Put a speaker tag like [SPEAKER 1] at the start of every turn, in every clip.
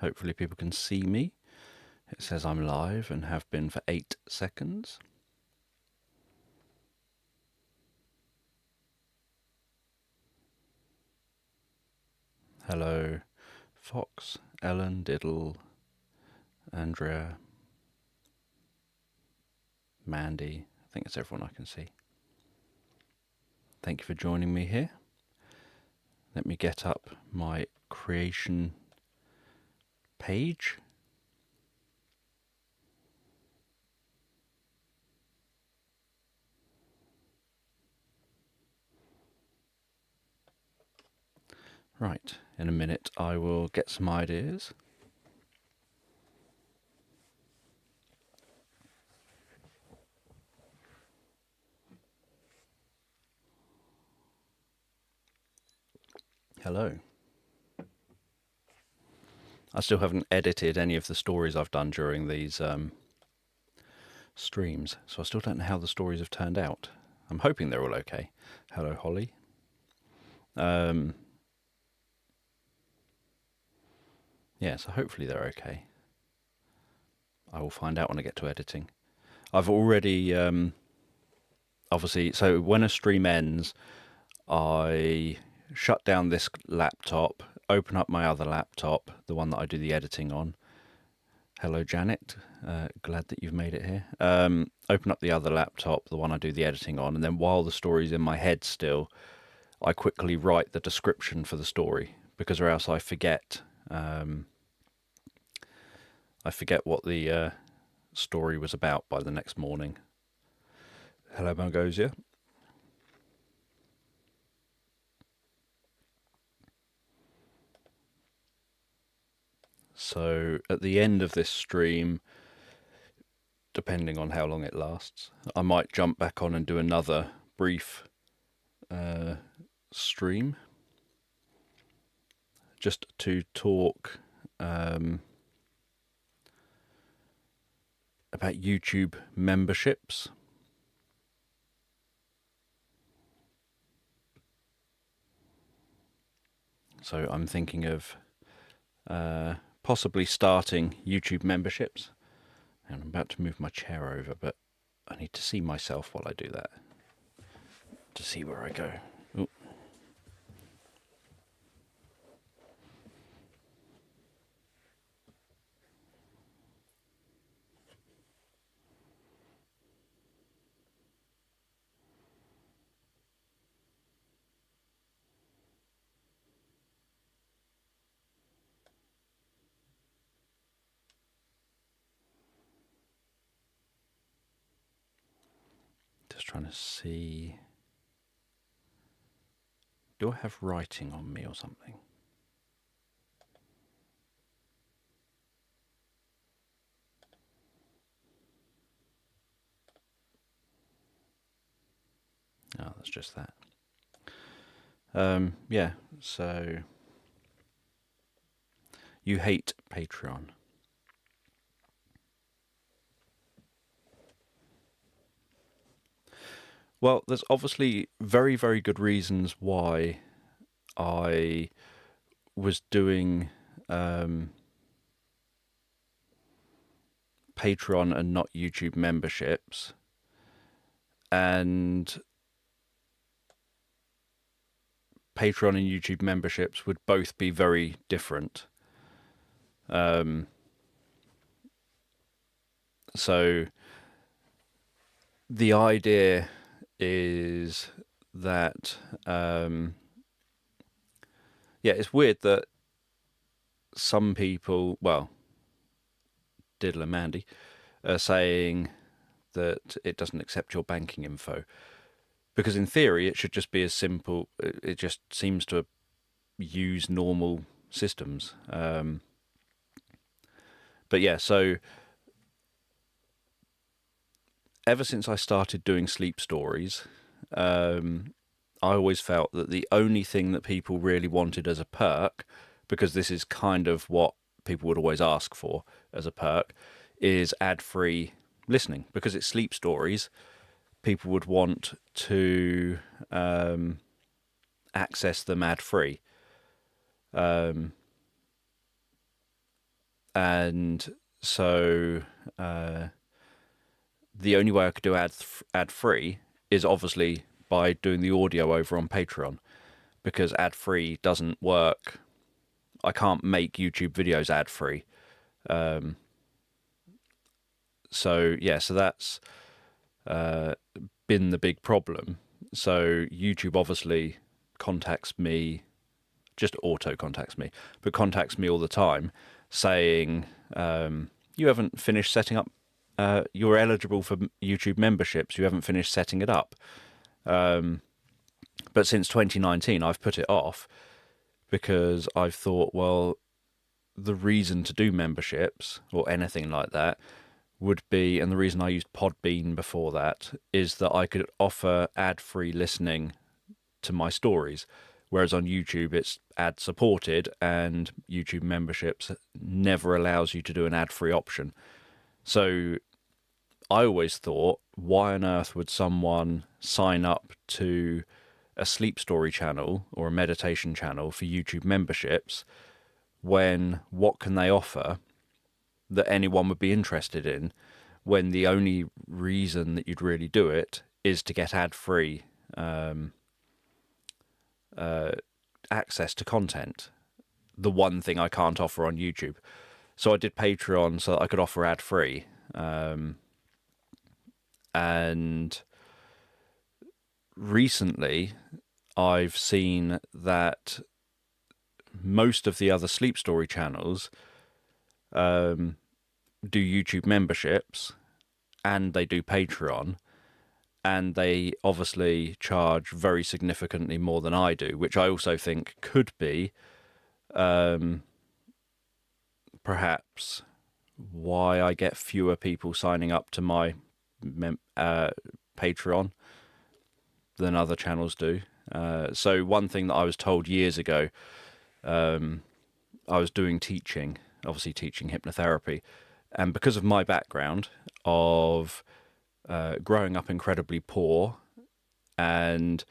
[SPEAKER 1] Hopefully people can see me. It says I'm live and have been for 8 seconds. Hello, Fox, Ellen, Diddle, Andrea, Mandy. I think it's everyone I can see. Thank you for joining me here. Let me get up my creation page. Right, in a minute I will get some ideas. Hello. I still haven't edited any of the stories I've done during these streams, so I still don't know how the stories have turned out. I'm hoping they're all okay. Hello, Holly. Yeah, so hopefully they're okay. I will find out when I get to editing. I've already, obviously, so when a stream ends, I shut down this laptop, open up my other laptop, the one that I do the editing on. Hello, Janet. Glad that you've made it here. Open up the other laptop, the one I do the editing on, and then while the story's in my head still, I quickly write the description for the story, because or else I forget. I forget what the story was about by the next morning. Hello, Margosia. So at the end of this stream, depending on how long it lasts, I might jump back on and do another brief stream just to talk about YouTube memberships. So I'm thinking of possibly starting YouTube memberships. And I'm about to move my chair over, but I need to see myself while I do that to see where I go. Ooh. Just trying to see. Do I have writing on me or something? Oh, that's just that. Yeah, so you hate Patreon. Well, there's obviously very, very good reasons why I was doing Patreon and not YouTube memberships. And Patreon and YouTube memberships would both be very different. So the idea is that, yeah, it's weird that some people, well, Diddle and Mandy, are saying that it doesn't accept your banking info. Because in theory, it should just be as simple. It just seems to use normal systems. But yeah, so ever since I started doing sleep stories, I always felt that the only thing that people really wanted as a perk, because this is kind of what people would always ask for as a perk, is ad-free listening. Because it's sleep stories, people would want to access them ad-free. And so the only way I could do ad free is obviously by doing the audio over on Patreon, because ad free doesn't work. I can't make YouTube videos ad free. So that's been the big problem. So YouTube obviously contacts me, just auto contacts me, but contacts me all the time saying, you haven't finished setting up, you're eligible for YouTube memberships, you haven't finished setting it up. But since 2019, I've put it off because I've thought, well, the reason to do memberships or anything like that would be, and the reason I used Podbean before that, is that I could offer ad-free listening to my stories, whereas on YouTube it's ad supported, and YouTube memberships never allows you to do an ad-free option. So I always thought, why on earth would someone sign up to a sleep story channel or a meditation channel for YouTube memberships when what can they offer that anyone would be interested in, when the only reason that you'd really do it is to get ad-free access to content, the one thing I can't offer on YouTube. So I did Patreon so that I could offer ad-free. And recently I've seen that most of the other sleep story channels do YouTube memberships and they do Patreon, and they obviously charge very significantly more than I do, which I also think could be perhaps why I get fewer people signing up to my Patreon than other channels do. So one thing that I was told years ago, I was doing teaching, obviously teaching hypnotherapy, and because of my background of growing up incredibly poor, and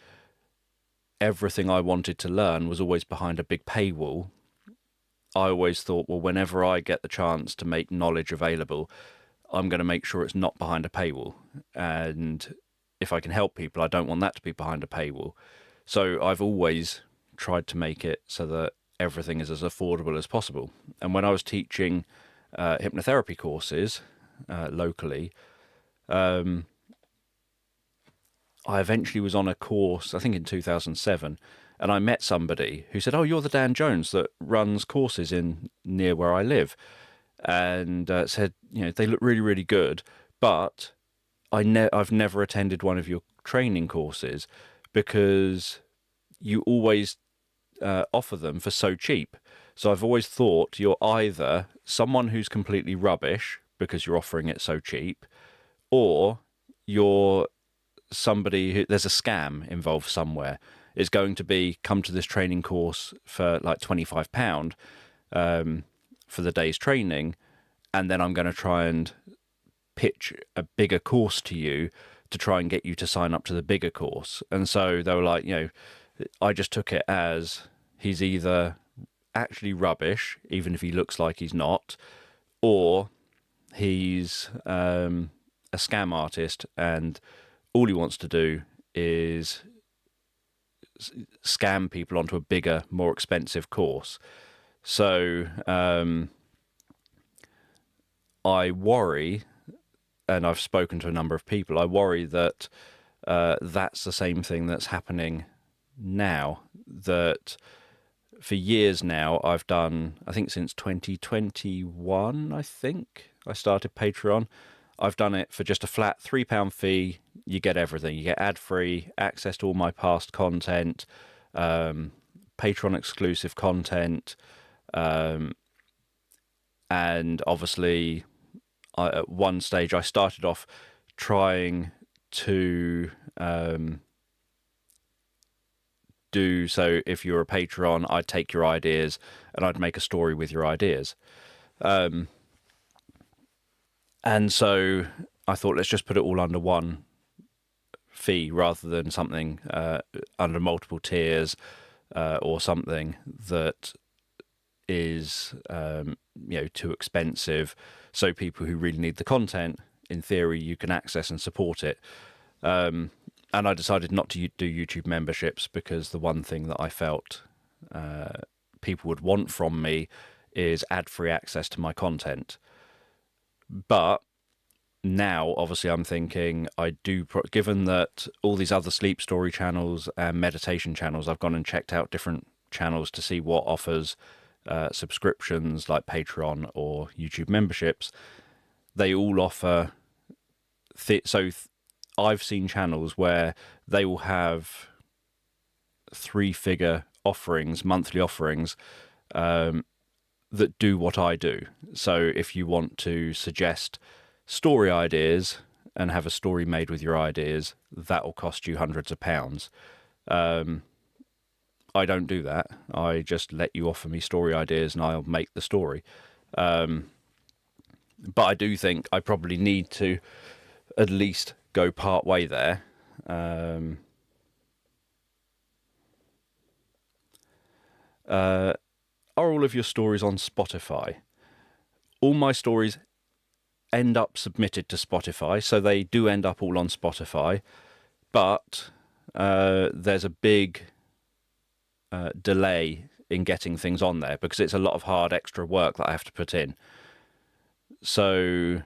[SPEAKER 1] everything I wanted to learn was always behind a big paywall, I always thought, well, whenever I get the chance to make knowledge available, I'm going to make sure it's not behind a paywall. And if I can help people, I don't want that to be behind a paywall. So I've always tried to make it so that everything is as affordable as possible. And when I was teaching hypnotherapy courses locally, I eventually was on a course, I think in 2007, and I met somebody who said, "Oh, you're the Dan Jones that runs courses in near where I live," and said, they look really, really good, but I've never attended one of your training courses because you always offer them for so cheap. So I've always thought you're either someone who's completely rubbish because you're offering it so cheap, or you're somebody who, there's a scam involved somewhere. It's going to be, come to this training course for like £25 for the day's training, and then I'm going to try and pitch a bigger course to you to try and get you to sign up to the bigger course. And so they were like, I just took it as he's either actually rubbish, even if he looks like he's not, or he's a scam artist and all he wants to do is scam people onto a bigger, more expensive course. So I worry, and I've spoken to a number of people, I worry that that's the same thing that's happening now. That for years now, I've done, I think since 2021, I think I started Patreon. I've done it for just a flat £3 fee. You get everything. You get ad-free, access to all my past content, Patreon exclusive content, and obviously at one stage I started off trying to do so. If you're a Patreon, I'd take your ideas and I'd make a story with your ideas. And so I thought, let's just put it all under one fee rather than something under multiple tiers or something that is too expensive. So people who really need the content, in theory, you can access and support it. And I decided not to do YouTube memberships because the one thing that I felt people would want from me is ad-free access to my content. But now, obviously, I'm thinking given that all these other sleep story channels and meditation channels, I've gone and checked out different channels to see what offers subscriptions like Patreon or YouTube memberships. They all offer I've seen channels where they will have 3-figure offerings, monthly offerings, that do what I do. So if you want to suggest story ideas and have a story made with your ideas, that will cost you hundreds of pounds. I don't do that. I just let you offer me story ideas and I'll make the story. But I do think I probably need to at least go part way there. Are all of your stories on Spotify? All my stories end up submitted to Spotify, so they do end up all on Spotify, but there's a big delay in getting things on there because it's a lot of hard extra work that I have to put in. So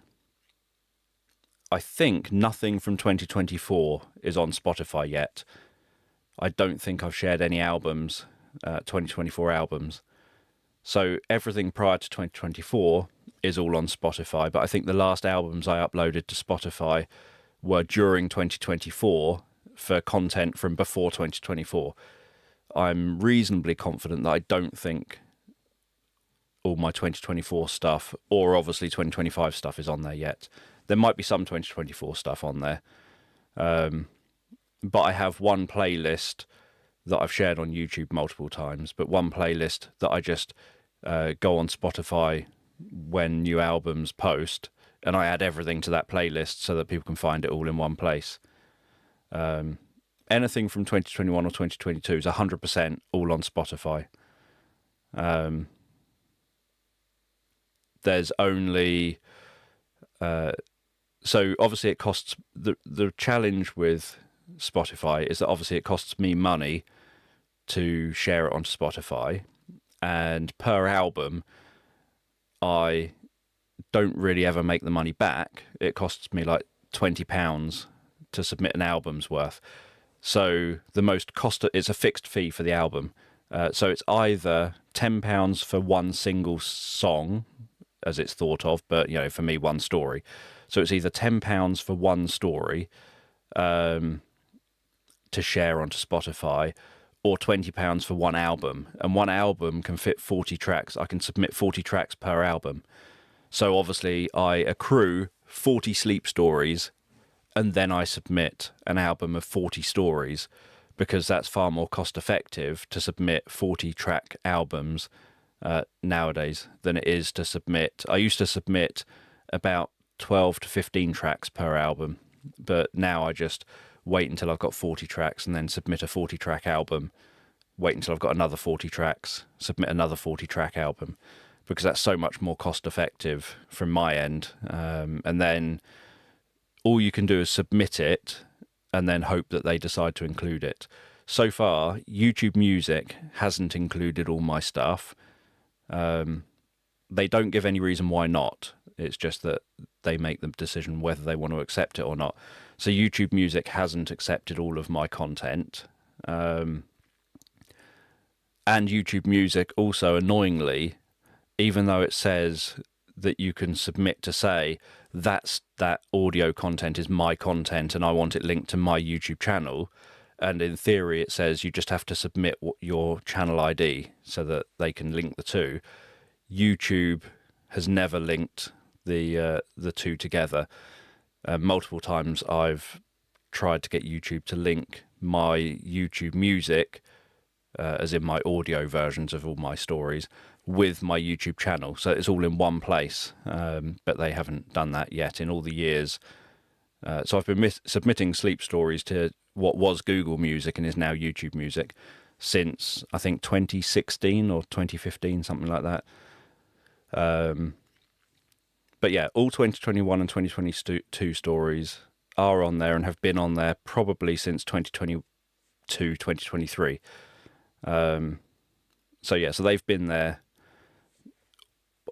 [SPEAKER 1] I think nothing from 2024 is on Spotify yet. I don't think I've shared any albums, 2024 albums. So everything prior to 2024 is all on Spotify. But I think the last albums I uploaded to Spotify were during 2024 for content from before 2024. I'm reasonably confident that I don't think all my 2024 stuff, or obviously 2025 stuff, is on there yet. There might be some 2024 stuff on there. But I have one playlist that I've shared on YouTube multiple times, but one playlist that I just go on Spotify when new albums post, and I add everything to that playlist so that people can find it all in one place. Anything from 2021 or 2022 is 100% all on Spotify. There's only... so obviously it costs... The challenge with Spotify is that obviously it costs me money to share it onto Spotify, and per album I don't really ever make the money back. It costs me like £20 to submit an album's worth. So the most it's a fixed fee for the album. So it's either £10 for one single song, as it's thought of, but for me, one story. So it's either £10 for one story to share onto Spotify, or £20 for one album. And one album can fit 40 tracks. I can submit 40 tracks per album. So obviously I accrue 40 sleep stories, and then I submit an album of 40 stories, because that's far more cost effective to submit 40 track albums nowadays than it is to submit. I used to submit about 12 to 15 tracks per album, but now I just wait until I've got 40 tracks and then submit a 40 track album, wait until I've got another 40 tracks, submit another 40 track album, because that's so much more cost effective from my end. And then all you can do is submit it and then hope that they decide to include it. So far, YouTube Music hasn't included all my stuff. They don't give any reason why not. It's just that they make the decision whether they want to accept it or not. So YouTube Music hasn't accepted all of my content. And YouTube Music also, annoyingly, even though it says that you can submit to say that audio content is my content and I want it linked to my YouTube channel, and in theory it says you just have to submit your channel ID so that they can link the two, YouTube has never linked the two together. Multiple times I've tried to get YouTube to link my YouTube Music, as in my audio versions of all my stories, with my YouTube channel, so it's all in one place, but they haven't done that yet in all the years. So I've been submitting sleep stories to what was Google Music and is now YouTube Music. since I think 2016 or 2015, something like that. But yeah, all 2021 and 2022 stories are on there and have been on there probably since 2022, 2023. So yeah, so they've been there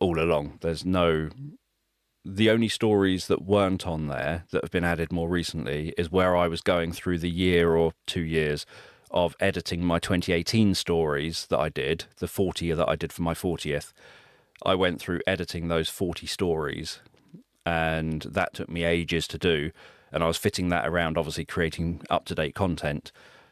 [SPEAKER 1] all along. The only stories that weren't on there that have been added more recently is where I was going through the year or 2 years of editing my 2018 stories that I did, the 40 that I did for my 40th. I went through editing those 40 stories, and that took me ages to do. And I was fitting that around, obviously, creating up-to-date content.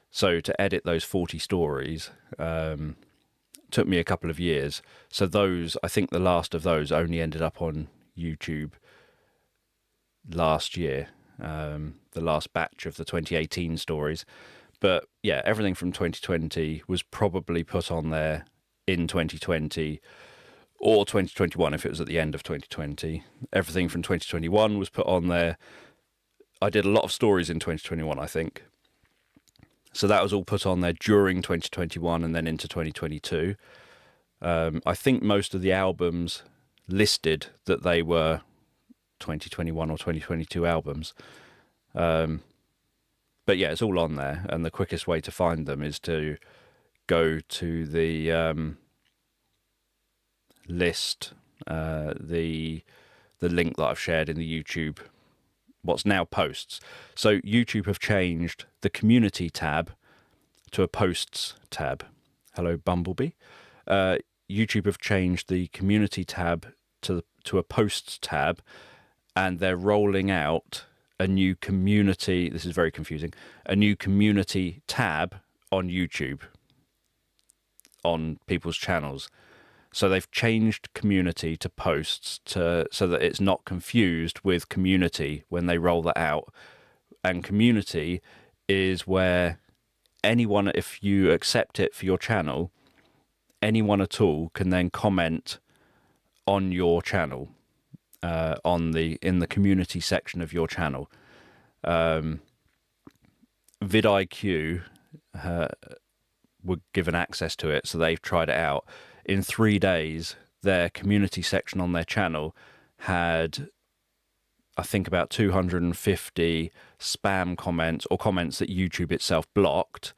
[SPEAKER 1] So to edit those 40 stories took me a couple of years. So those, I think the last of those only ended up on YouTube last year, the last batch of the 2018 stories. But yeah, everything from 2020 was probably put on there in 2020 or 2021 if it was at the end of 2020. Everything from 2021 was put on there. I did a lot of stories in 2021, I think. So that was all put on there during 2021 and then into 2022. I think most of the albums listed that they were 2021 or 2022 albums. But yeah, it's all on there. And the quickest way to find them is to go to the list, the link that I've shared in the YouTube, what's now posts. So YouTube have changed the community tab to a posts tab. Hello, Bumblebee. YouTube have changed the community tab to a posts tab, and they're rolling out a new community. This is very confusing. A new community tab on YouTube on people's channels. So they've changed community to posts so that it's not confused with community when they roll that out. And community is where anyone, if you accept it for your channel, anyone at all can then comment on your channel, in the community section of your channel. vidIQ were given access to it, so they've tried it out. In 3 days, their community section on their channel had, I think, about 250 spam comments or comments that YouTube itself blocked,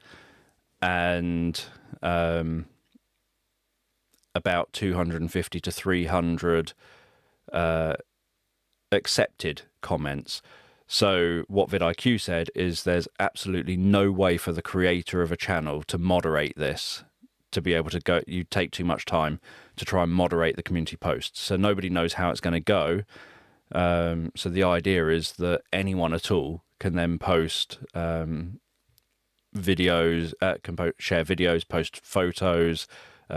[SPEAKER 1] and about 250 to 300 accepted comments. So what vidIQ said is there's absolutely no way for the creator of a channel to moderate this, to be able to go, you take too much time to try and moderate the community posts. So nobody knows how it's going to go. So the idea is that anyone at all can then post videos, share videos, post photos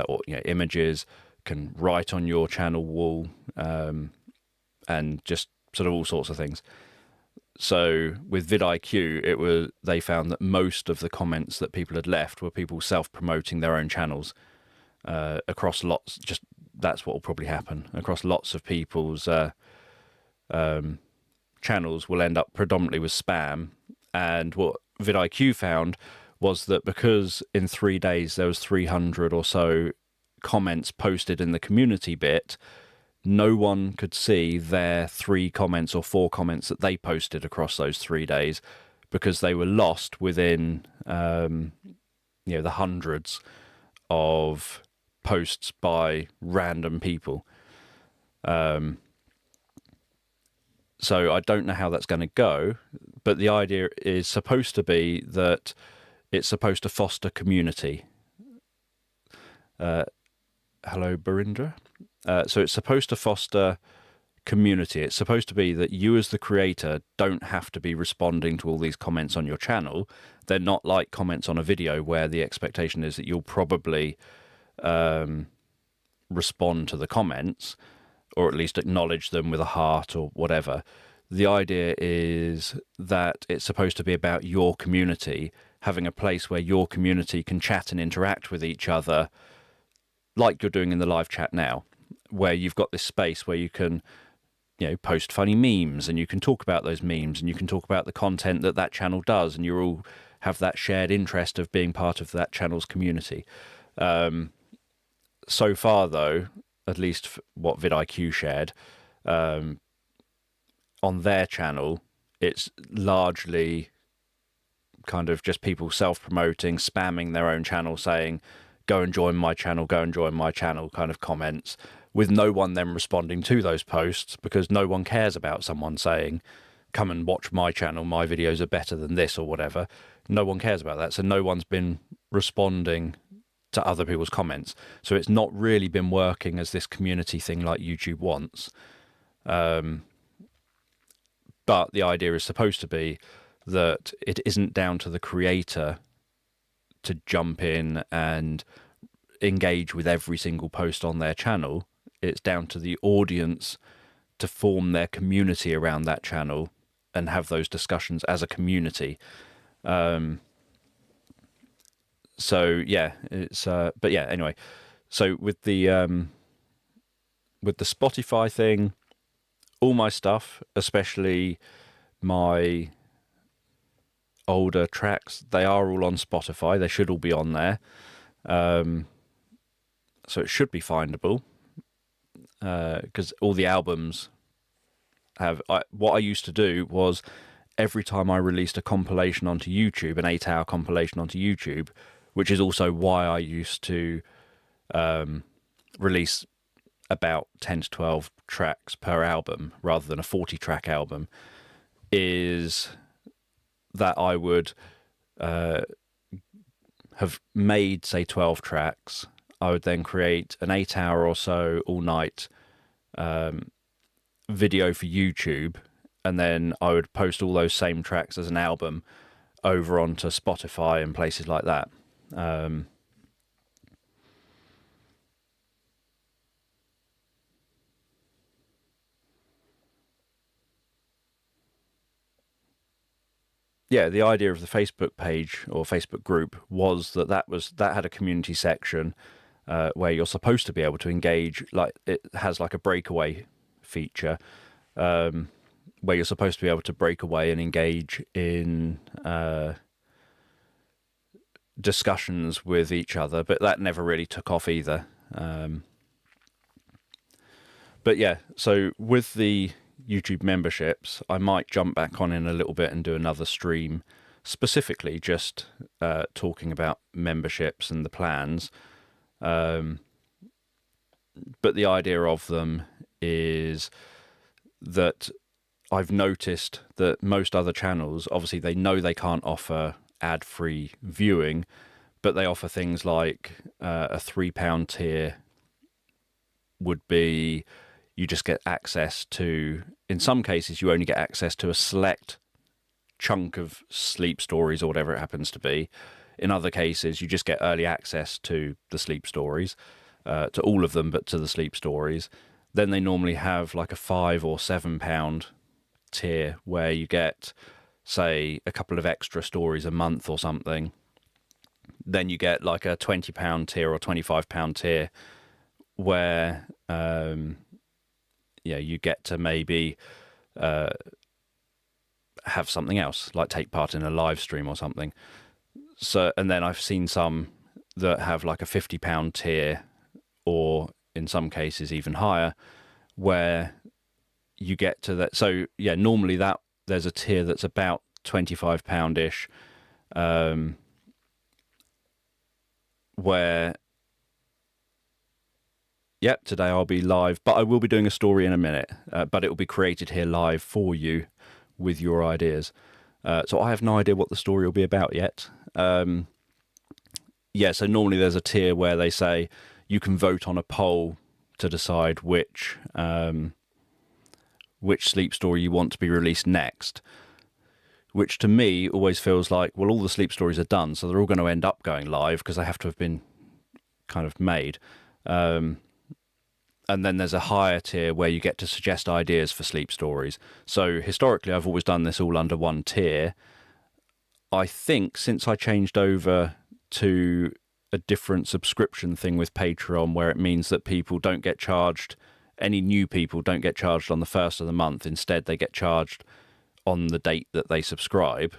[SPEAKER 1] or images, can write on your channel wall, and just sort of all sorts of things. So with vidIQ, they found that most of the comments that people had left were people self-promoting their own channels across lots. Just that's what will probably happen across lots of people's channels. Will end up predominantly with spam. And what vidIQ found was that because in 3 days there was 300 or so comments posted in the community bit, no one could see their 3 comments or 4 comments that they posted across those 3 days, because they were lost within the hundreds of posts by random people. So I don't know how that's going to go, but the idea is supposed to be that it's supposed to foster community. Hello, Barindra. So it's supposed to foster community. It's supposed to be that you as the creator don't have to be responding to all these comments on your channel. They're not like comments on a video where the expectation is that you'll probably respond to the comments, or at least acknowledge them with a heart or whatever. The idea is that it's supposed to be about your community, having a place where your community can chat and interact with each other like you're doing in the live chat now, where you've got this space where you can post funny memes, and you can talk about those memes, and you can talk about the content that channel does, and you're all have that shared interest of being part of that channel's community. So far, though, at least what vidIQ shared, on their channel, it's largely kind of just people self-promoting, spamming their own channel, saying, go and join my channel, go and join my channel, kind of comments, with no one then responding to those posts, because no one cares about someone saying, come and watch my channel, my videos are better than this or whatever. No one cares about that. So no one's been responding to other people's comments. So it's not really been working as this community thing like YouTube wants. But the idea is supposed to be that it isn't down to the creator to jump in and engage with every single post on their channel. It's down to the audience to form their community around that channel and have those discussions as a community. So yeah, it's but yeah, anyway. So with the Spotify thing, all my stuff, especially my older tracks, they are all on Spotify. They should all be on there. So it should be findable. Because all the albums have... what I used to do was every time I released a compilation onto YouTube, an 8-hour compilation onto YouTube, which is also why I used to release about 10 to 12 tracks per album rather than a 40-track album, is that I would have made, say, 12 tracks. I would then create an 8-hour or so all-night video for YouTube, and then I would post all those same tracks as an album over onto Spotify and places like that. Yeah, the idea of the Facebook page or Facebook group was that had a community section where you're supposed to be able to engage. Like, it has like a breakaway feature where you're supposed to be able to break away and engage in discussions with each other, but that never really took off either. But yeah, so with the YouTube memberships, I might jump back on in a little bit and do another stream specifically just talking about memberships and the plans. But the idea of them is that I've noticed that most other channels, obviously they know they can't offer ad-free viewing, but they offer things like a £3 tier would be, you just get access to, in some cases you only get access to a select chunk of sleep stories or whatever it happens to be. In other cases you just get early access to the sleep stories, to all of them but to the sleep stories. Then they normally have like a £5 or £7 tier where you get, say, a couple of extra stories a month or something. Then you get like a £20 tier or £25 tier where you get to maybe have something else, like take part in a live stream or something. So, and then I've seen some that have like a £50 tier, or in some cases even higher, where you get to that. So yeah, normally that there's a tier that's about £25-ish, where, yep, today I'll be live, but I will be doing a story in a minute, but it will be created here live for you with your ideas. So I have no idea what the story will be about yet. Yeah, so normally there's a tier where they say you can vote on a poll to decide which sleep story you want to be released next, which to me always feels like, well, all the sleep stories are done, so they're all going to end up going live because they have to have been kind of made. And then there's a higher tier where you get to suggest ideas for sleep stories. So historically, I've always done this all under one tier. I think since I changed over to a different subscription thing with Patreon, where it means that people don't get charged, any new people don't get charged on the first of the month. Instead, they get charged on the date that they subscribe.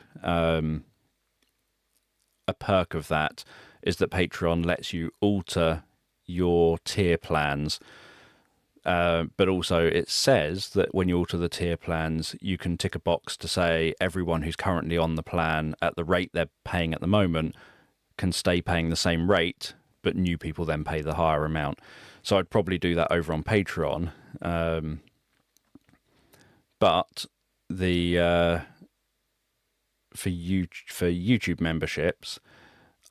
[SPEAKER 1] a perk of that is that Patreon lets you alter your tier plans. But also it says that when you alter the tier plans, you can tick a box to say everyone who's currently on the plan at the rate they're paying at the moment can stay paying the same rate, but new people then pay the higher amount. So I'd probably do that over on Patreon. But the for YouTube memberships,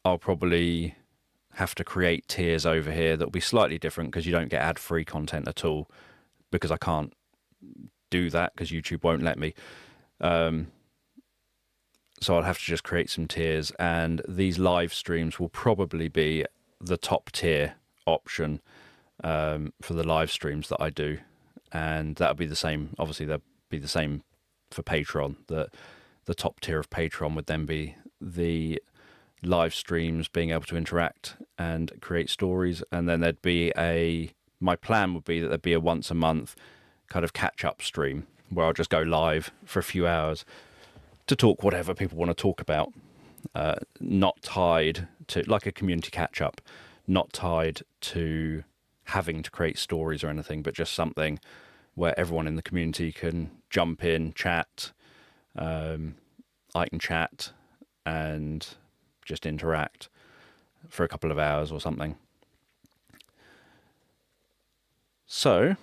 [SPEAKER 1] I'll probably have to create tiers over here that'll be slightly different because you don't get ad-free content at all, because I can't do that because YouTube won't let me. So I'll have to just create some tiers, and these live streams will probably be the top tier option for the live streams that I do, and that'll be the same. Obviously, that'll be the same for Patreon. The top tier of Patreon would then be the live streams, being able to interact and create stories, and then there'd be my plan would be that there'd be a once a month kind of catch up stream where I'll just go live for a few hours to talk whatever people want to talk about, not tied to, like a community catch up, not tied to having to create stories or anything, but just something where everyone in the community can jump in, chat, I can chat and just interact for a couple of hours or something. So,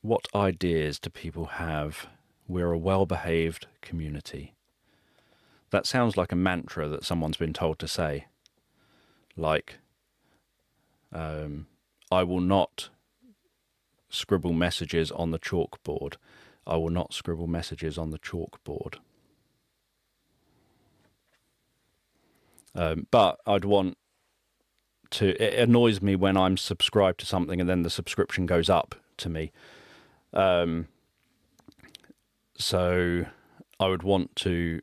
[SPEAKER 1] what ideas do people have? We're a well-behaved community. That sounds like a mantra that someone's been told to say. Like, I will not scribble messages on the chalkboard. I will not scribble messages on the chalkboard. But I'd want to... It annoys me when I'm subscribed to something and then the subscription goes up to me. So I would want to...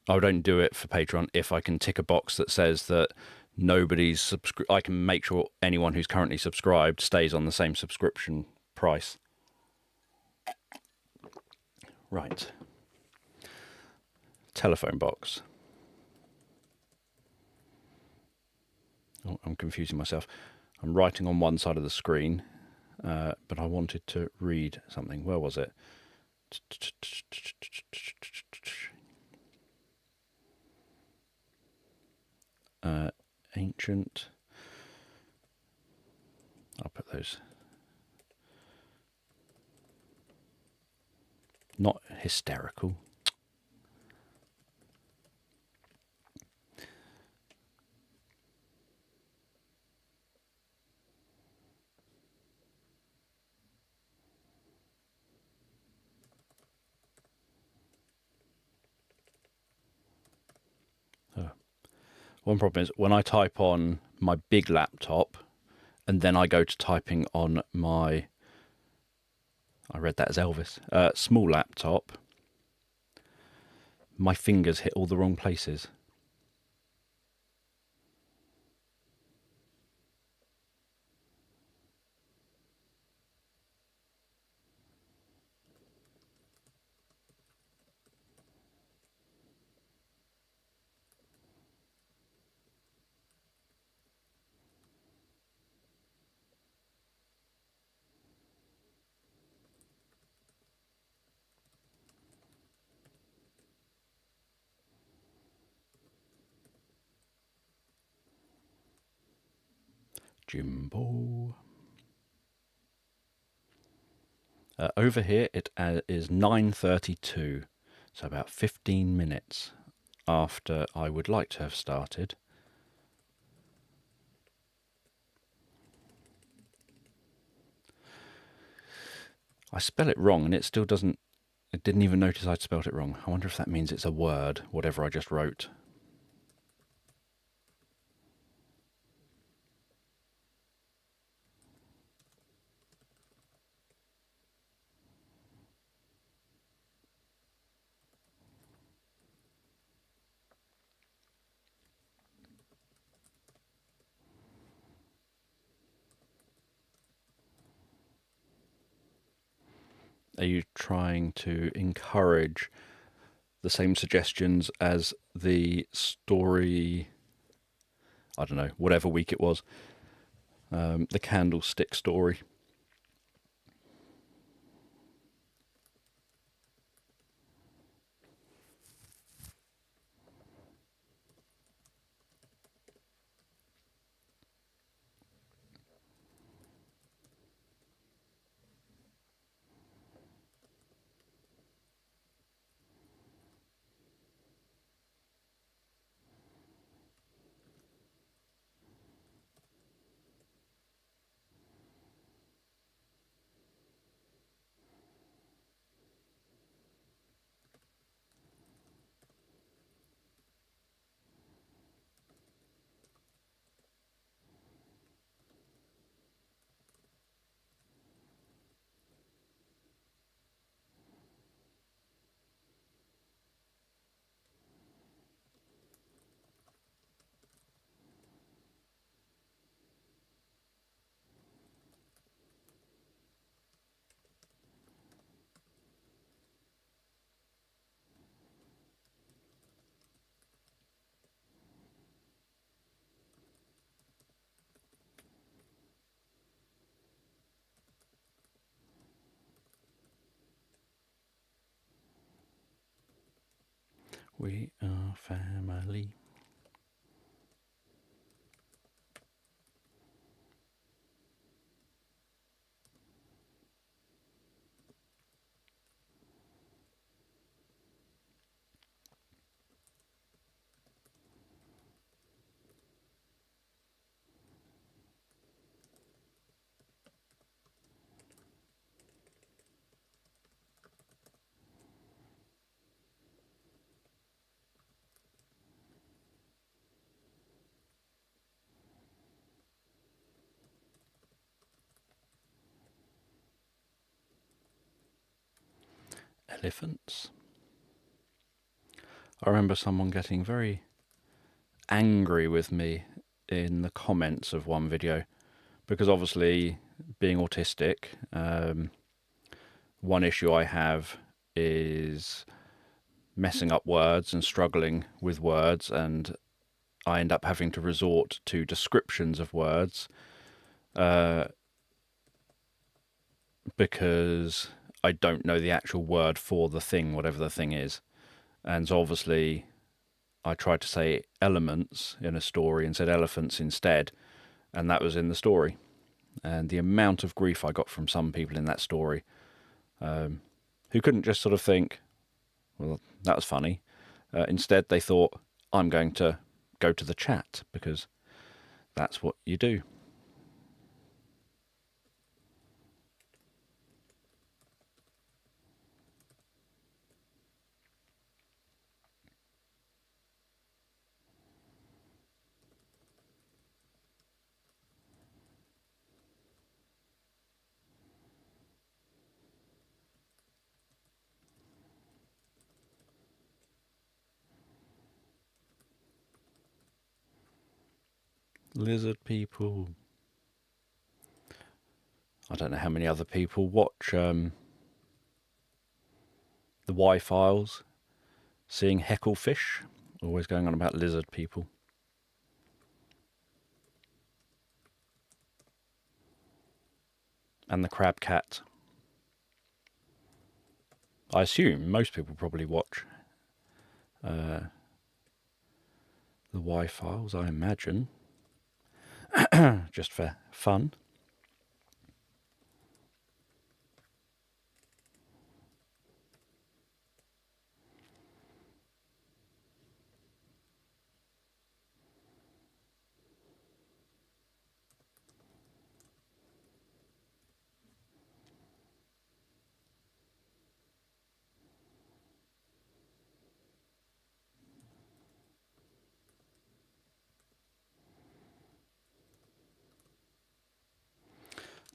[SPEAKER 1] I would only do it for Patreon if I can tick a box that says that nobody's I can make sure anyone who's currently subscribed stays on the same subscription price. Right. Telephone box. Oh, I'm confusing myself. I'm writing on one side of the screen, but I wanted to read something. Where was it? Ancient. I'll put those. Not hysterical. One problem is when I type on my big laptop and then I go to typing on my, I read that as Elvis, small laptop, my fingers hit all the wrong places. Jimbo. Over here it is 9:32, so about 15 minutes after I would like to have started. I spell it wrong and it still doesn't, it didn't even notice I'd spelt it wrong. I wonder if that means it's a word, whatever I just wrote. Are you trying to encourage the same suggestions as the story, I don't know, whatever week it was, the candlestick story. We are family. Elephants. I remember someone getting very angry with me in the comments of one video because obviously being autistic, one issue I have is messing up words and struggling with words, and I end up having to resort to descriptions of words because I don't know the actual word for the thing, whatever the thing is. And so obviously I tried to say elements in a story and said elephants instead, and that was in the story. And the amount of grief I got from some people in that story who couldn't just sort of think, well, that was funny. Instead, they thought, I'm going to go to the chat because that's what you do. Lizard people. I don't know how many other people watch the Y-Files, seeing Hecklefish, always going on about lizard people. And the Crab Cat. I assume most people probably watch the Y-Files, I imagine, just for fun.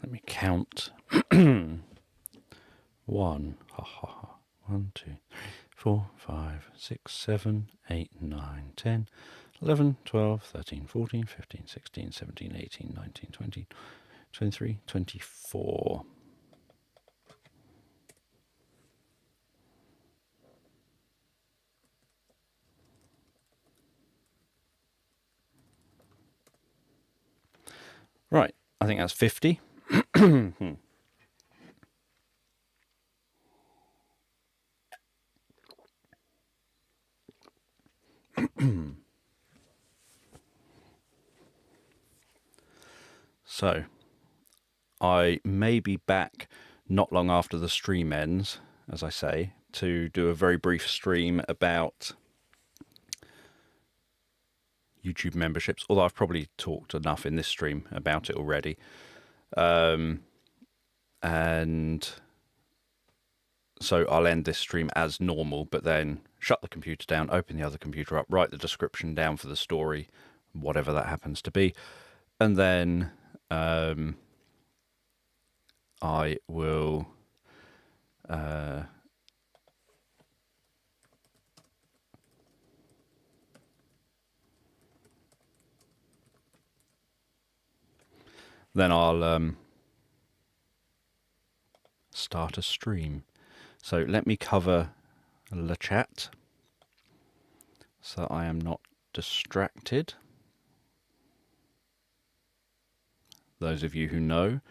[SPEAKER 1] Let me count. 1, 1, 2, 3, 4, 5, 6, 7, 8, 9, 10, 11, 12, 13, 14, 15, 16, 17, 18, 19, 20, 23, 24. Right, I think that's 50. So, I may be back not long after the stream ends, as I say, to do a very brief stream about YouTube memberships, although I've probably talked enough in this stream about it already. And so I'll end this stream as normal, but then shut the computer down, open the other computer up, write the description down for the story, whatever that happens to be, and then I will then I'll start a stream. So let me cover the chat so I am not distracted. Those of you who know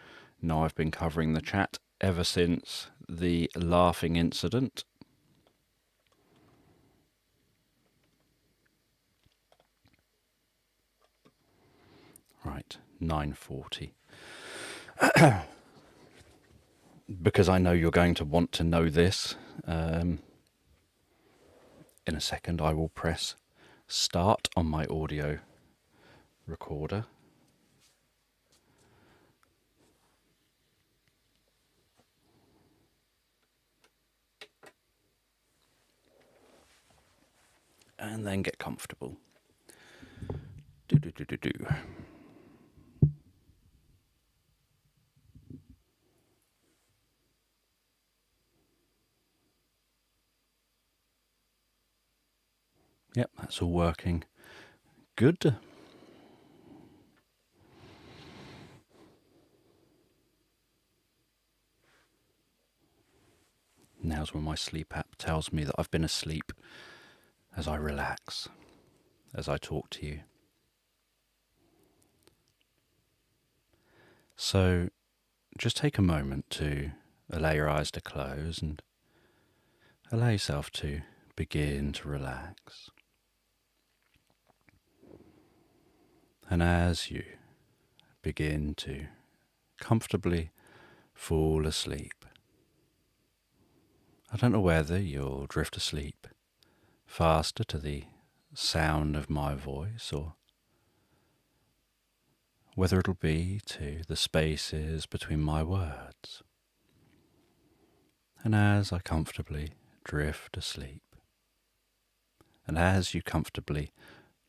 [SPEAKER 1] I've been covering the chat ever since the laughing incident. Right, 9:40. Because I know you're going to want to know this, in a second I will press start on my audio recorder. And then get comfortable. Do. Yep, that's all working. Good. Now's when my sleep app tells me that I've been asleep as I relax, as I talk to you. So just take a moment to allow your eyes to close and allow yourself to begin to relax. And as you begin to comfortably fall asleep, I don't know whether you'll drift asleep faster to the sound of my voice or whether it'll be to the spaces between my words. And as I comfortably drift asleep, and as you comfortably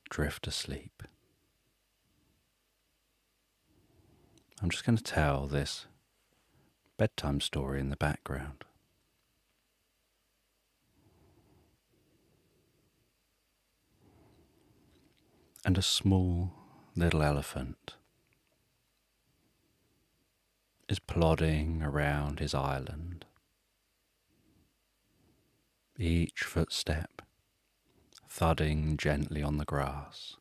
[SPEAKER 1] drift asleep, I'm just going to tell this bedtime story in the background. And a small little elephant is plodding around his island, each footstep thudding gently on the grass.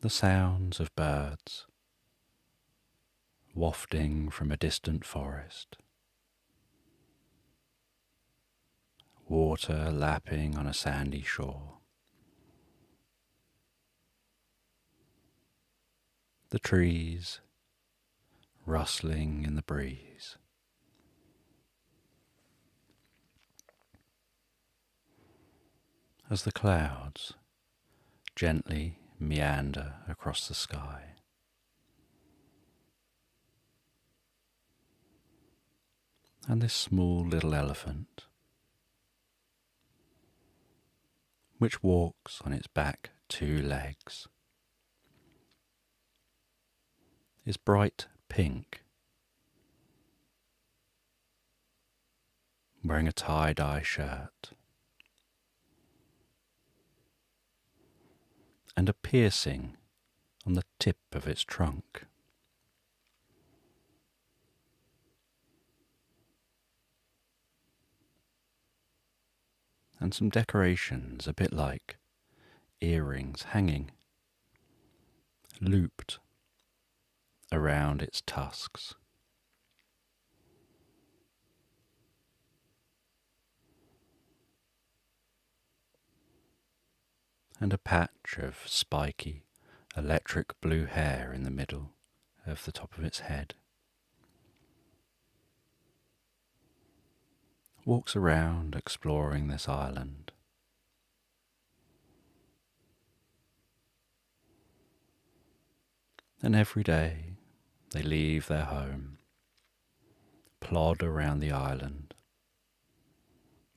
[SPEAKER 1] The sounds of birds wafting from a distant forest, water lapping on a sandy shore. The trees rustling in the breeze. As the clouds gently meander across the sky. And this small little elephant, which walks on its back 2 legs, is bright pink, wearing a tie-dye shirt and a piercing on the tip of its trunk. And some decorations, a bit like earrings, hanging looped around its tusks. And a patch of spiky, electric blue hair in the middle of the top of its head. Walks around exploring this island. And every day they leave their home, plod around the island,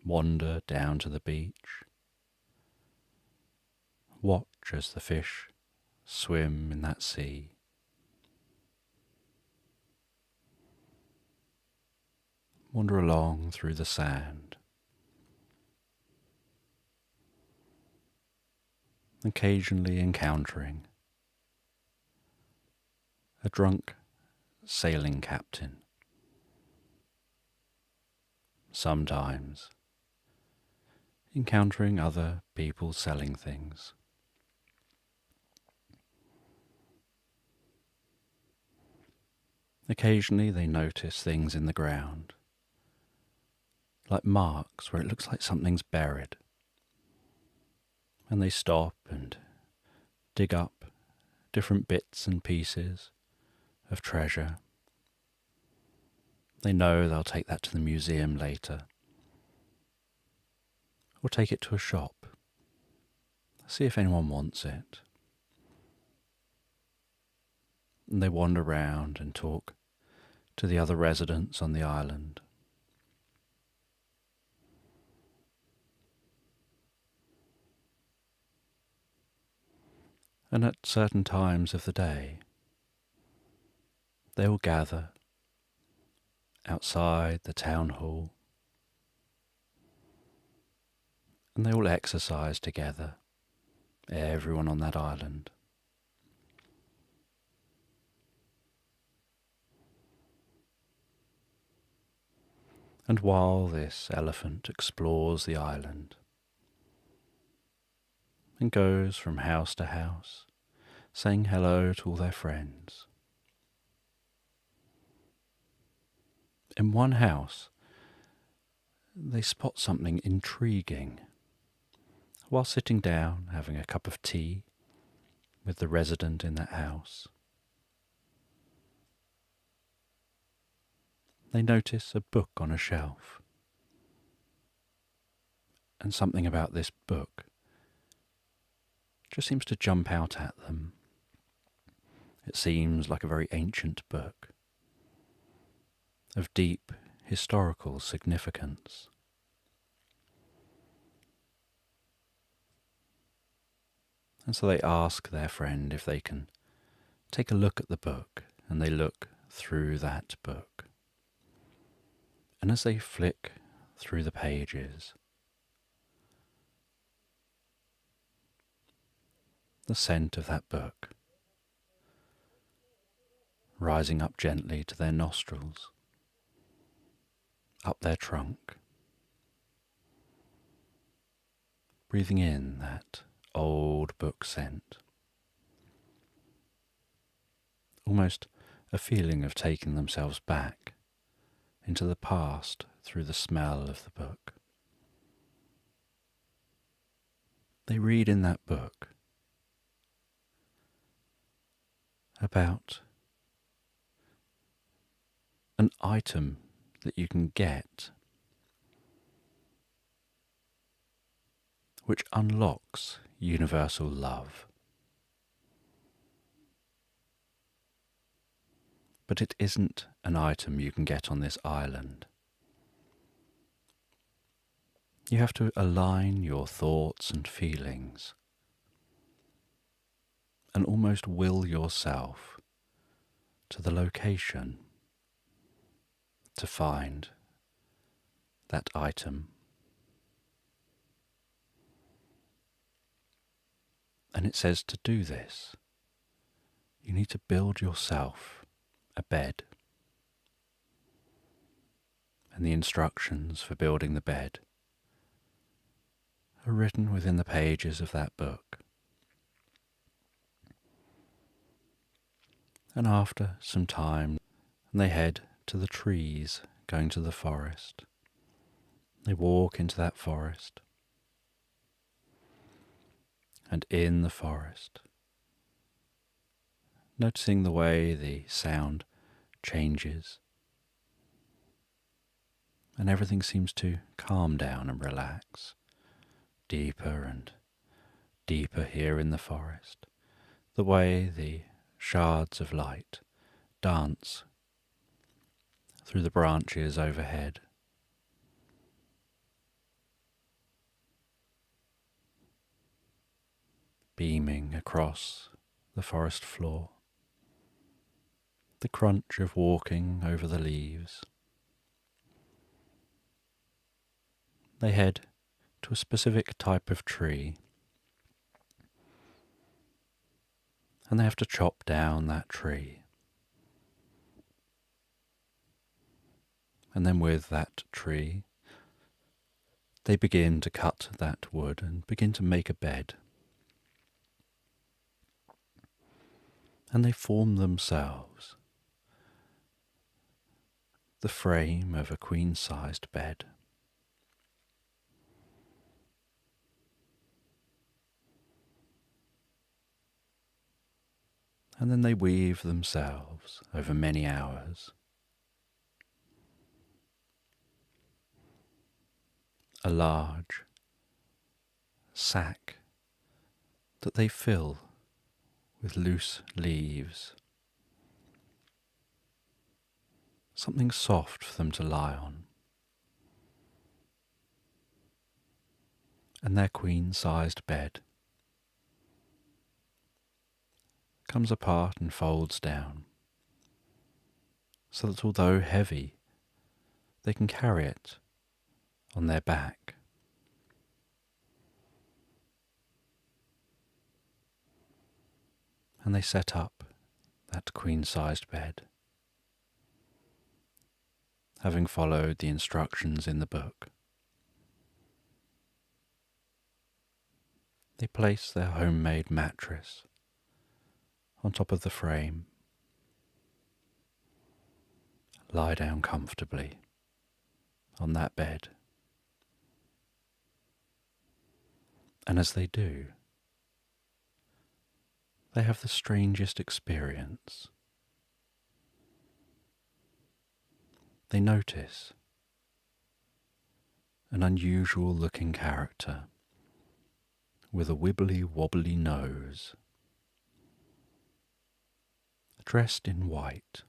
[SPEAKER 1] wander down to the beach, watch as the fish swim in that sea, wander along through the sand, occasionally encountering a drunk sailing captain, sometimes encountering other people selling things. Occasionally they notice things in the ground, like marks where it looks like something's buried, and they stop and dig up different bits and pieces of treasure. They know they'll take that to the museum later, or take it to a shop, see if anyone wants it. And they wander around and talk to the other residents on the island. And at certain times of the day, they will gather outside the town hall, and they will exercise together, everyone on that island. And while this elephant explores the island and goes from house to house, saying hello to all their friends, in one house they spot something intriguing. While sitting down having a cup of tea with the resident in that house, they notice a book on a shelf. And something about this book just seems to jump out at them. It seems like a very ancient book of deep historical significance. And so they ask their friend if they can take a look at the book, and they look through that book. And as they flick through the pages, the scent of that book rising up gently to their nostrils, up their trunk, breathing in that old book scent, almost a feeling of taking themselves back into the past through the smell of the book. They read in that book about an item that you can get which unlocks universal love. But it isn't an item you can get on this island. You have to align your thoughts and feelings and almost will yourself to the location to find that item. And it says to do this, you need to build yourself a bed. And the instructions for building the bed are written within the pages of that book. And after some time, they head to the trees, going to the forest. They walk into that forest. And in the forest, noticing the way the sound changes, and everything seems to calm down and relax, deeper and deeper here in the forest. The way the shards of light dance through the branches overhead. Beaming across the forest floor. The crunch of walking over the leaves. They head to a specific type of tree, and they have to chop down that tree. And then with that tree, they begin to cut that wood and begin to make a bed. And they form themselves the frame of a queen-sized bed. And then they weave themselves over many hours a large sack that they fill with loose leaves, something soft for them to lie on, and their queen-sized bed comes apart and folds down, so that although heavy, they can carry it on their back. And they set up that queen-sized bed, having followed the instructions in the book. They place their homemade mattress on top of the frame, lie down comfortably on that bed, and as they do, they have the strangest experience. They notice an unusual looking character with a wibbly wobbly nose, dressed in white,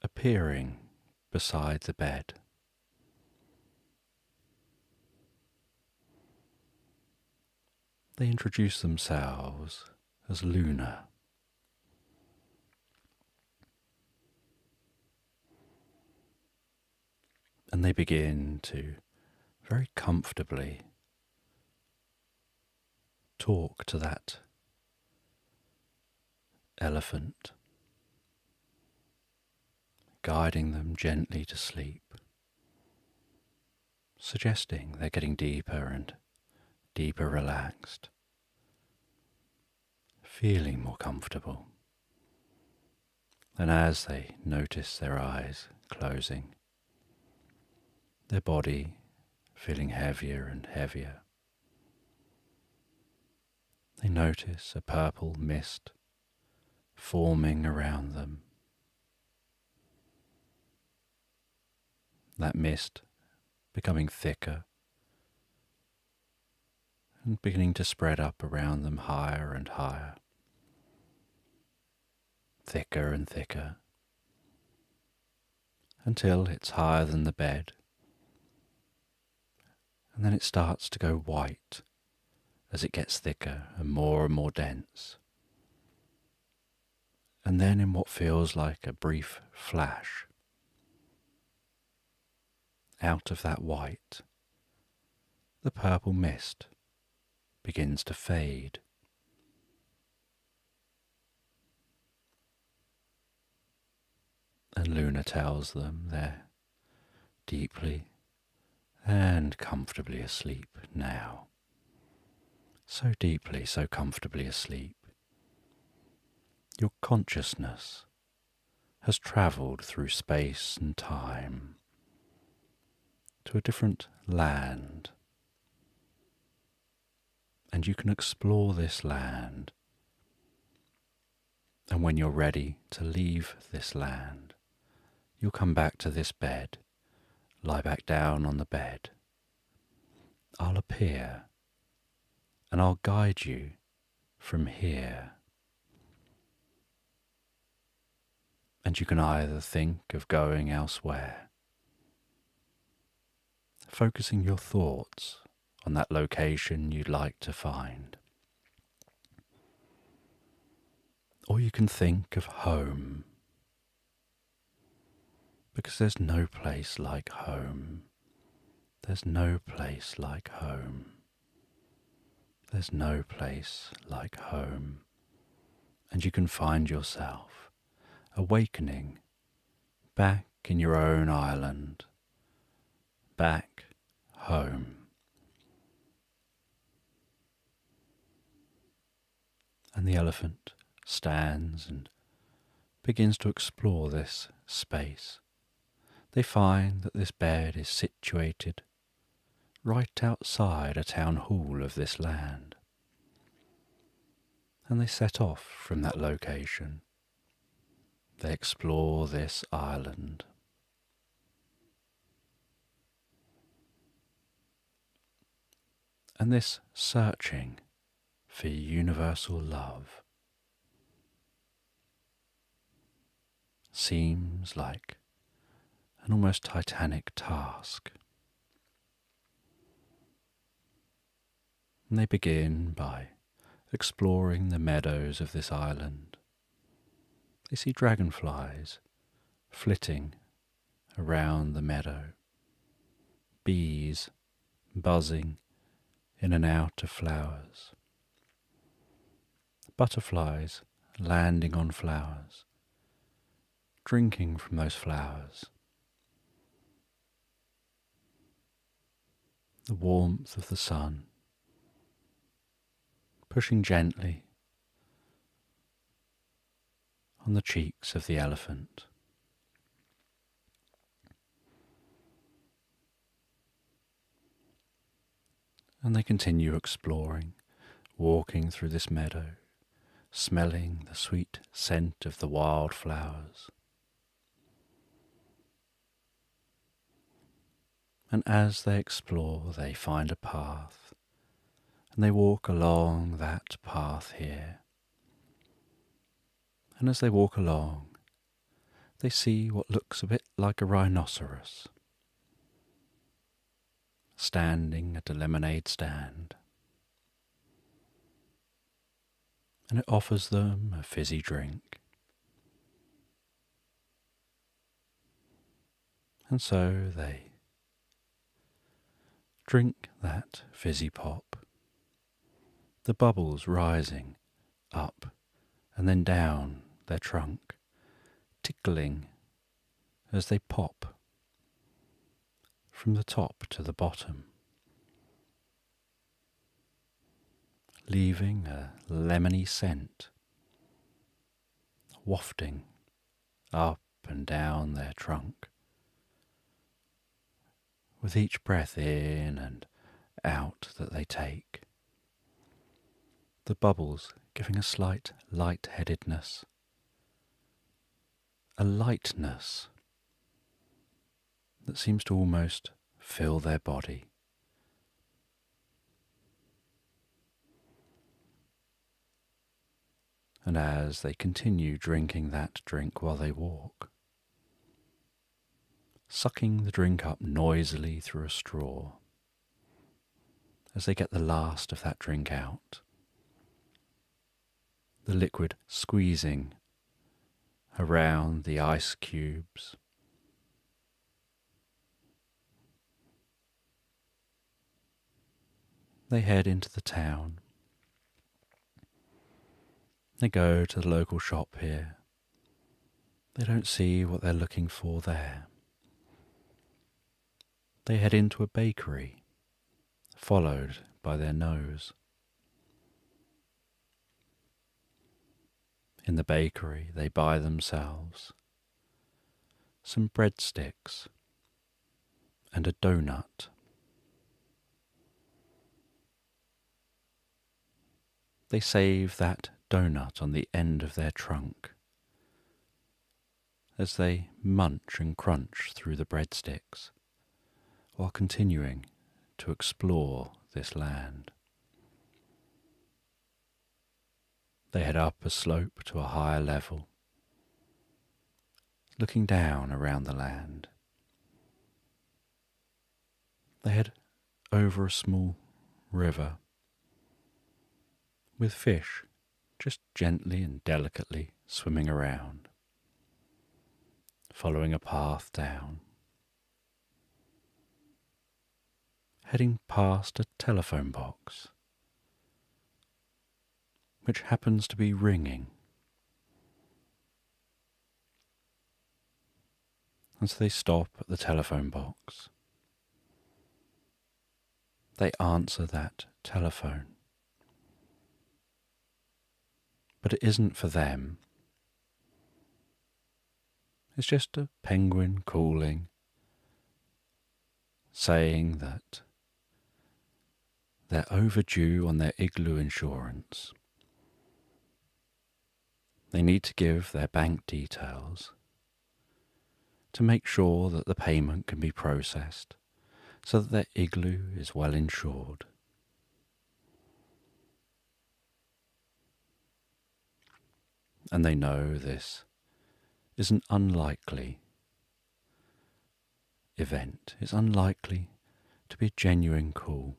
[SPEAKER 1] appearing beside the bed. They introduce themselves as Luna. And they begin to very comfortably talk to that elephant, guiding them gently to sleep, suggesting they're getting deeper and deeper relaxed, feeling more comfortable. And as they notice their eyes closing, their body feeling heavier and heavier, they notice a purple mist forming around them. That mist becoming thicker and beginning to spread up around them higher and higher, thicker and thicker, until it's higher than the bed, and then it starts to go white as it gets thicker and more dense. And then in what feels like a brief flash, out of that white, the purple mist begins to fade. And Luna tells them they're deeply and comfortably asleep now, so deeply, so comfortably asleep. Your consciousness has travelled through space and time to a different land, and you can explore this land. And when you're ready to leave this land, you'll come back to this bed, lie back down on the bed. I'll appear, and I'll guide you from here. And you can either think of going elsewhere, focusing your thoughts on that location you'd like to find. Or you can think of home, because there's no place like home. There's no place like home. There's no place like home. And you can find yourself awakening back in your own island, back home. And the elephant stands and begins to explore this space. They find that this bed is situated right outside a town hall of this land. And they set off from that location. They explore this island. And this searching for universal love seems like an almost titanic task. And they begin by exploring the meadows of this island. They see dragonflies flitting around the meadow, bees buzzing in and out of flowers, butterflies landing on flowers, drinking from those flowers. The warmth of the sun pushing gently on the cheeks of the elephant. And they continue exploring, walking through this meadow, smelling the sweet scent of the wild flowers. And as they explore, they find a path, and they walk along that path here. And as they walk along, they see what looks a bit like a rhinoceros standing at a lemonade stand. And it offers them a fizzy drink. And so they drink that fizzy pop, the bubbles rising up and then down their trunk, tickling as they pop from the top to the bottom, leaving a lemony scent wafting up and down their trunk, with each breath in and out that they take. The bubbles giving a slight light-headedness, a lightness that seems to almost fill their body. And as they continue drinking that drink while they walk, sucking the drink up noisily through a straw, as they get the last of that drink out, the liquid squeezing around the ice cubes, they head into the town. They go to the local shop here. They don't see what they're looking for there. They head into a bakery, followed by their nose. In the bakery, they buy themselves some breadsticks and a donut. They save that donut on the end of their trunk as they munch and crunch through the breadsticks while continuing to explore this land. They head up a slope to a higher level, looking down around the land. They head over a small river with fish just gently and delicately swimming around, following a path down, heading past a telephone box which happens to be ringing. As they stop at the telephone box, they answer that telephone. But it isn't for them. It's just a penguin calling, saying that they're overdue on their igloo insurance. They need to give their bank details to make sure that the payment can be processed so that their igloo is well insured. And they know this is an unlikely event. It's unlikely to be a genuine call.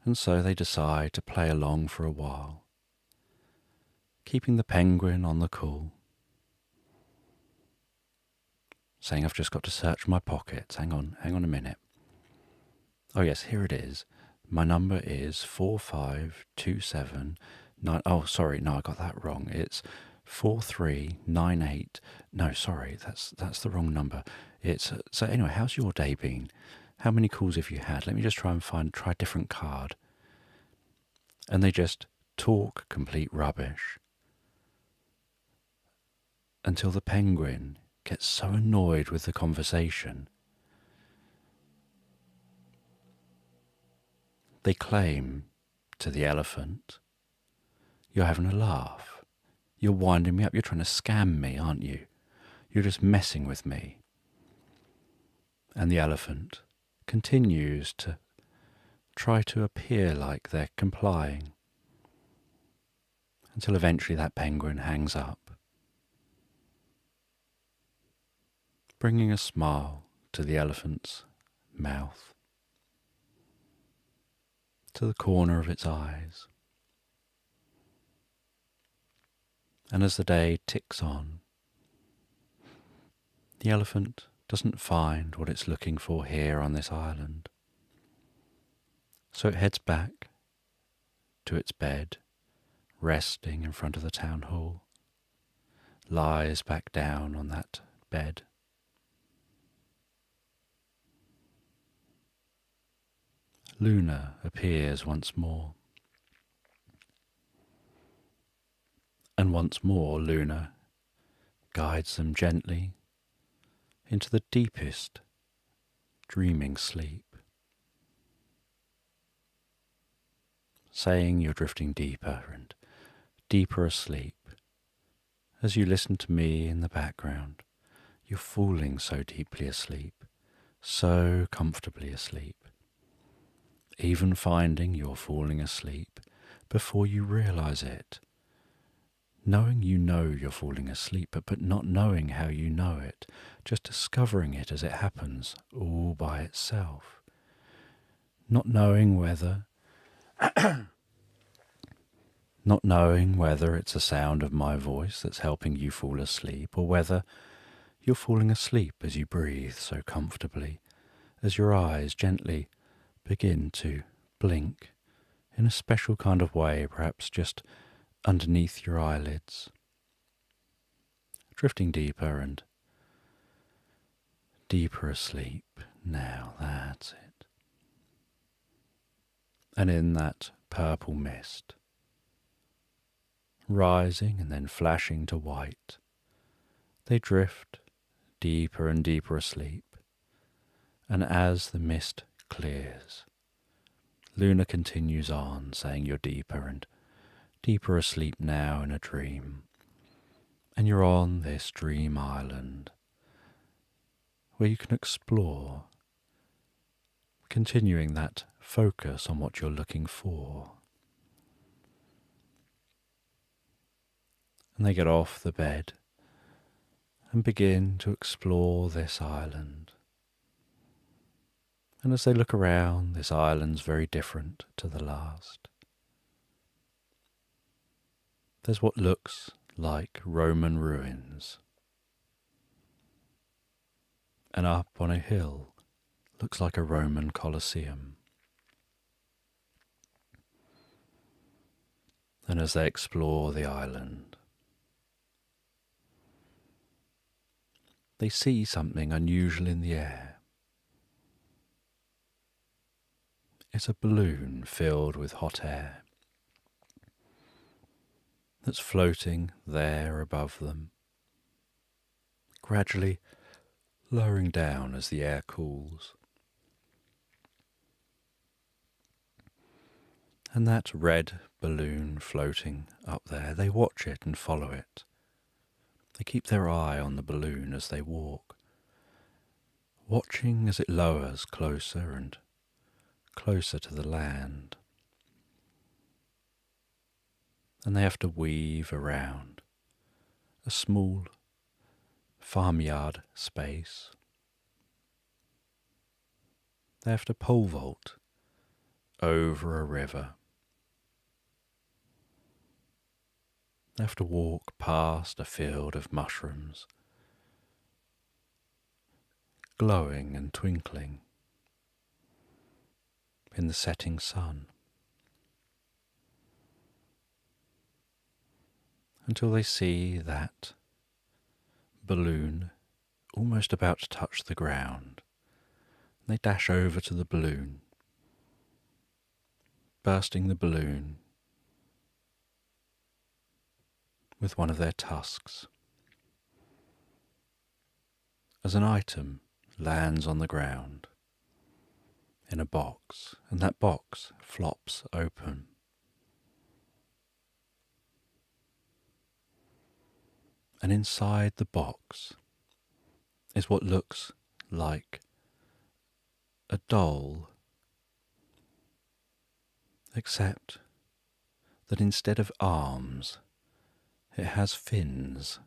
[SPEAKER 1] And so they decide to play along for a while, keeping the penguin on the call, saying, I've just got to search my pockets. Hang on a minute. Oh yes, here it is. My number is 45279. Oh, sorry, no, I got that wrong. It's 4398. No, sorry, that's the wrong number. It's so anyway, how's your day been? How many calls have you had? Let me just try a different card. And they just talk complete rubbish until the penguin gets so annoyed with the conversation. They claim to the elephant, you're having a laugh. You're winding me up. You're trying to scam me, aren't you? You're just messing with me. And the elephant continues to try to appear like they're complying until eventually that penguin hangs up, bringing a smile to the elephant's mouth, to the corner of its eyes. And as the day ticks on, the elephant doesn't find what it's looking for here on this island. So it heads back to its bed, resting in front of the town hall, lies back down on that bed. Luna appears once more. And once more Luna guides them gently into the deepest dreaming sleep, saying you're drifting deeper and deeper asleep. As you listen to me in the background, you're falling so deeply asleep, so comfortably asleep, even finding you're falling asleep before you realize it. Knowing you know you're falling asleep, but not knowing how you know it, just discovering it as it happens all by itself. Not knowing whether it's a sound of my voice that's helping you fall asleep, or whether you're falling asleep as you breathe so comfortably, as your eyes gently begin to blink in a special kind of way, perhaps just underneath your eyelids, drifting deeper and deeper asleep. Now that's it. And in that purple mist, rising and then flashing to white. They drift deeper and deeper asleep, and as the mist clears, Luna continues on, saying you're deeper and deeper asleep now in a dream, and you're on this dream island where you can explore, continuing that focus on what you're looking for. And they get off the bed and begin to explore this island. And as they look around, this island's very different to the last. There's what looks like Roman ruins. And up on a hill looks like a Roman Colosseum. And as they explore the island, they see something unusual in the air. It's a balloon filled with hot air that's floating there above them, gradually lowering down as the air cools. And that red balloon floating up there, they watch it and follow it. They keep their eye on the balloon as they walk, watching as it lowers closer and closer to the land. And they have to weave around a small farmyard space. They have to pole vault over a river. They have to walk past a field of mushrooms, glowing and twinkling in the setting sun, until they see that balloon almost about to touch the ground. They dash over to the balloon, bursting the balloon with one of their tusks. As an item lands on the ground in a box, and that box flops open. And inside the box is what looks like a doll, except that instead of arms, it has fins.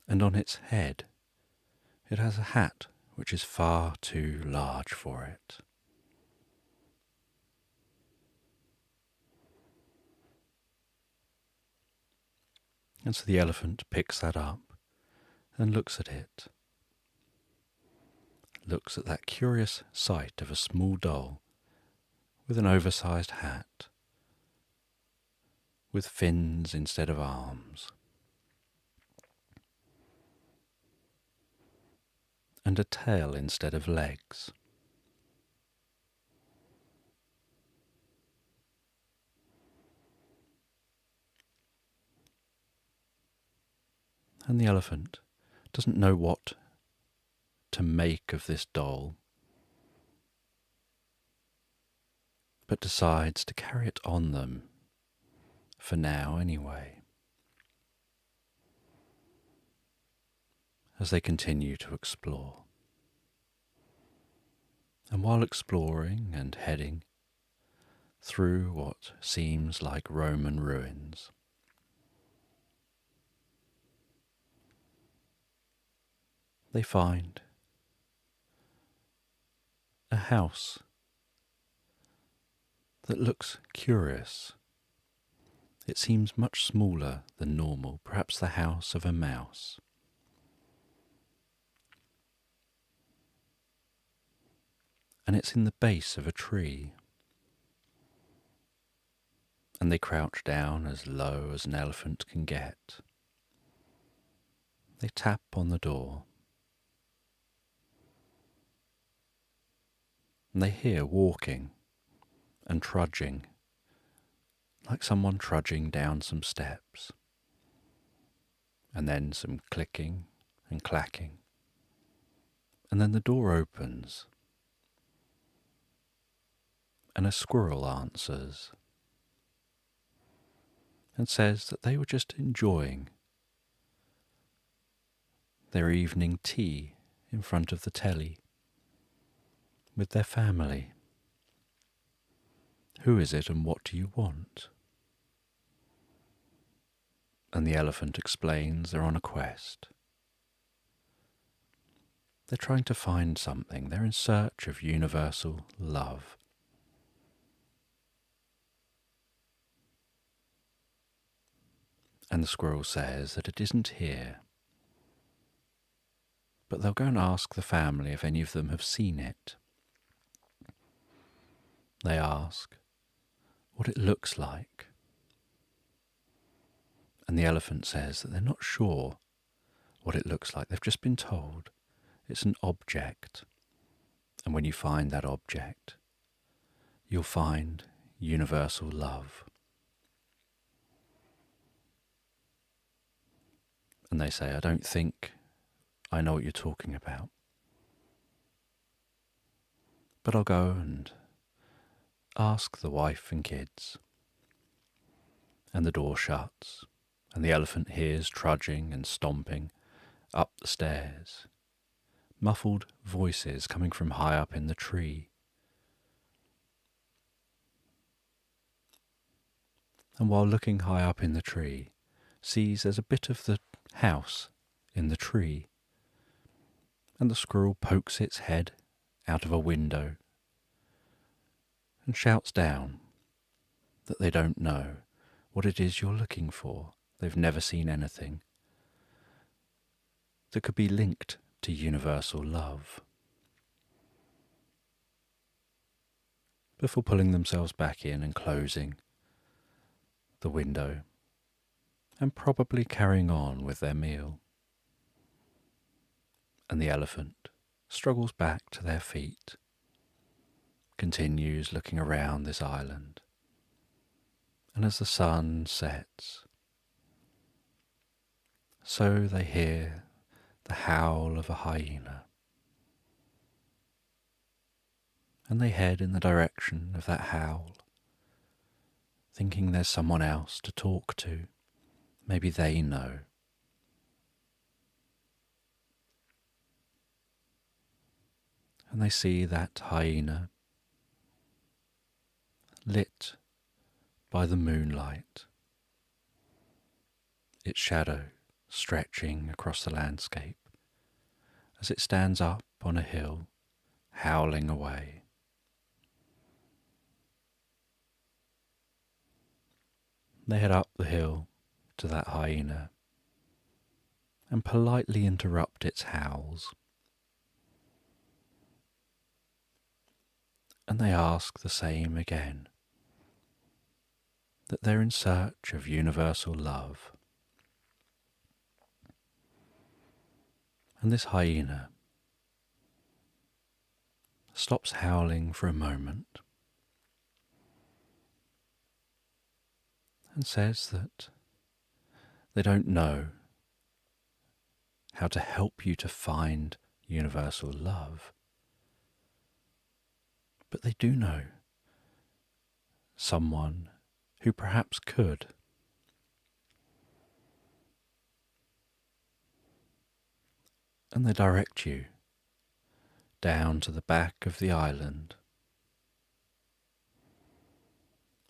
[SPEAKER 1] And on its head, it has a hat which is far too large for it. And so the elephant picks that up and looks at it. Looks at that curious sight of a small doll with an oversized hat, with fins instead of arms, and a tail instead of legs. And the elephant doesn't know what to make of this doll, but decides to carry it on them, for now anyway, as they continue to explore. And while exploring and heading through what seems like Roman ruins, they find a house that looks curious. It seems much smaller than normal, perhaps the house of a mouse. And it's in the base of a tree. And they crouch down as low as an elephant can get. They tap on the door. And they hear walking and trudging like someone trudging down some steps, and then some clicking and clacking, and then the door opens, and a squirrel answers and says that they were just enjoying their evening tea in front of the telly with their family. Who is it and what do you want? And the elephant explains they're on a quest. They're trying to find something. They're in search of universal love. And the squirrel says that it isn't here, but they'll go and ask the family if any of them have seen it. They ask what it looks like. And the elephant says that they're not sure what it looks like. They've just been told it's an object. And when you find that object, you'll find universal love. And they say, I don't think I know what you're talking about, but I'll go and ask the wife and kids. And the door shuts, and the elephant hears trudging and stomping up the stairs, muffled voices coming from high up in the tree. And while looking high up in the tree, sees there's a bit of the house in the tree, and the squirrel pokes its head out of a window and shouts down that they don't know what it is you're looking for. They've never seen anything that could be linked to universal love. Before pulling themselves back in and closing the window and probably carrying on with their meal. And the elephant struggles back to their feet, continues looking around this island. And as the sun sets, so they hear the howl of a hyena. And they head in the direction of that howl, thinking there's someone else to talk to. Maybe they know. And they see that hyena lit by the moonlight, its shadow stretching across the landscape as it stands up on a hill, howling away. They head up the hill to that hyena and politely interrupt its howls. And they ask the same again, that they're in search of universal love. And this hyena stops howling for a moment and says that they don't know how to help you to find universal love, but they do know someone who perhaps could. And they direct you down to the back of the island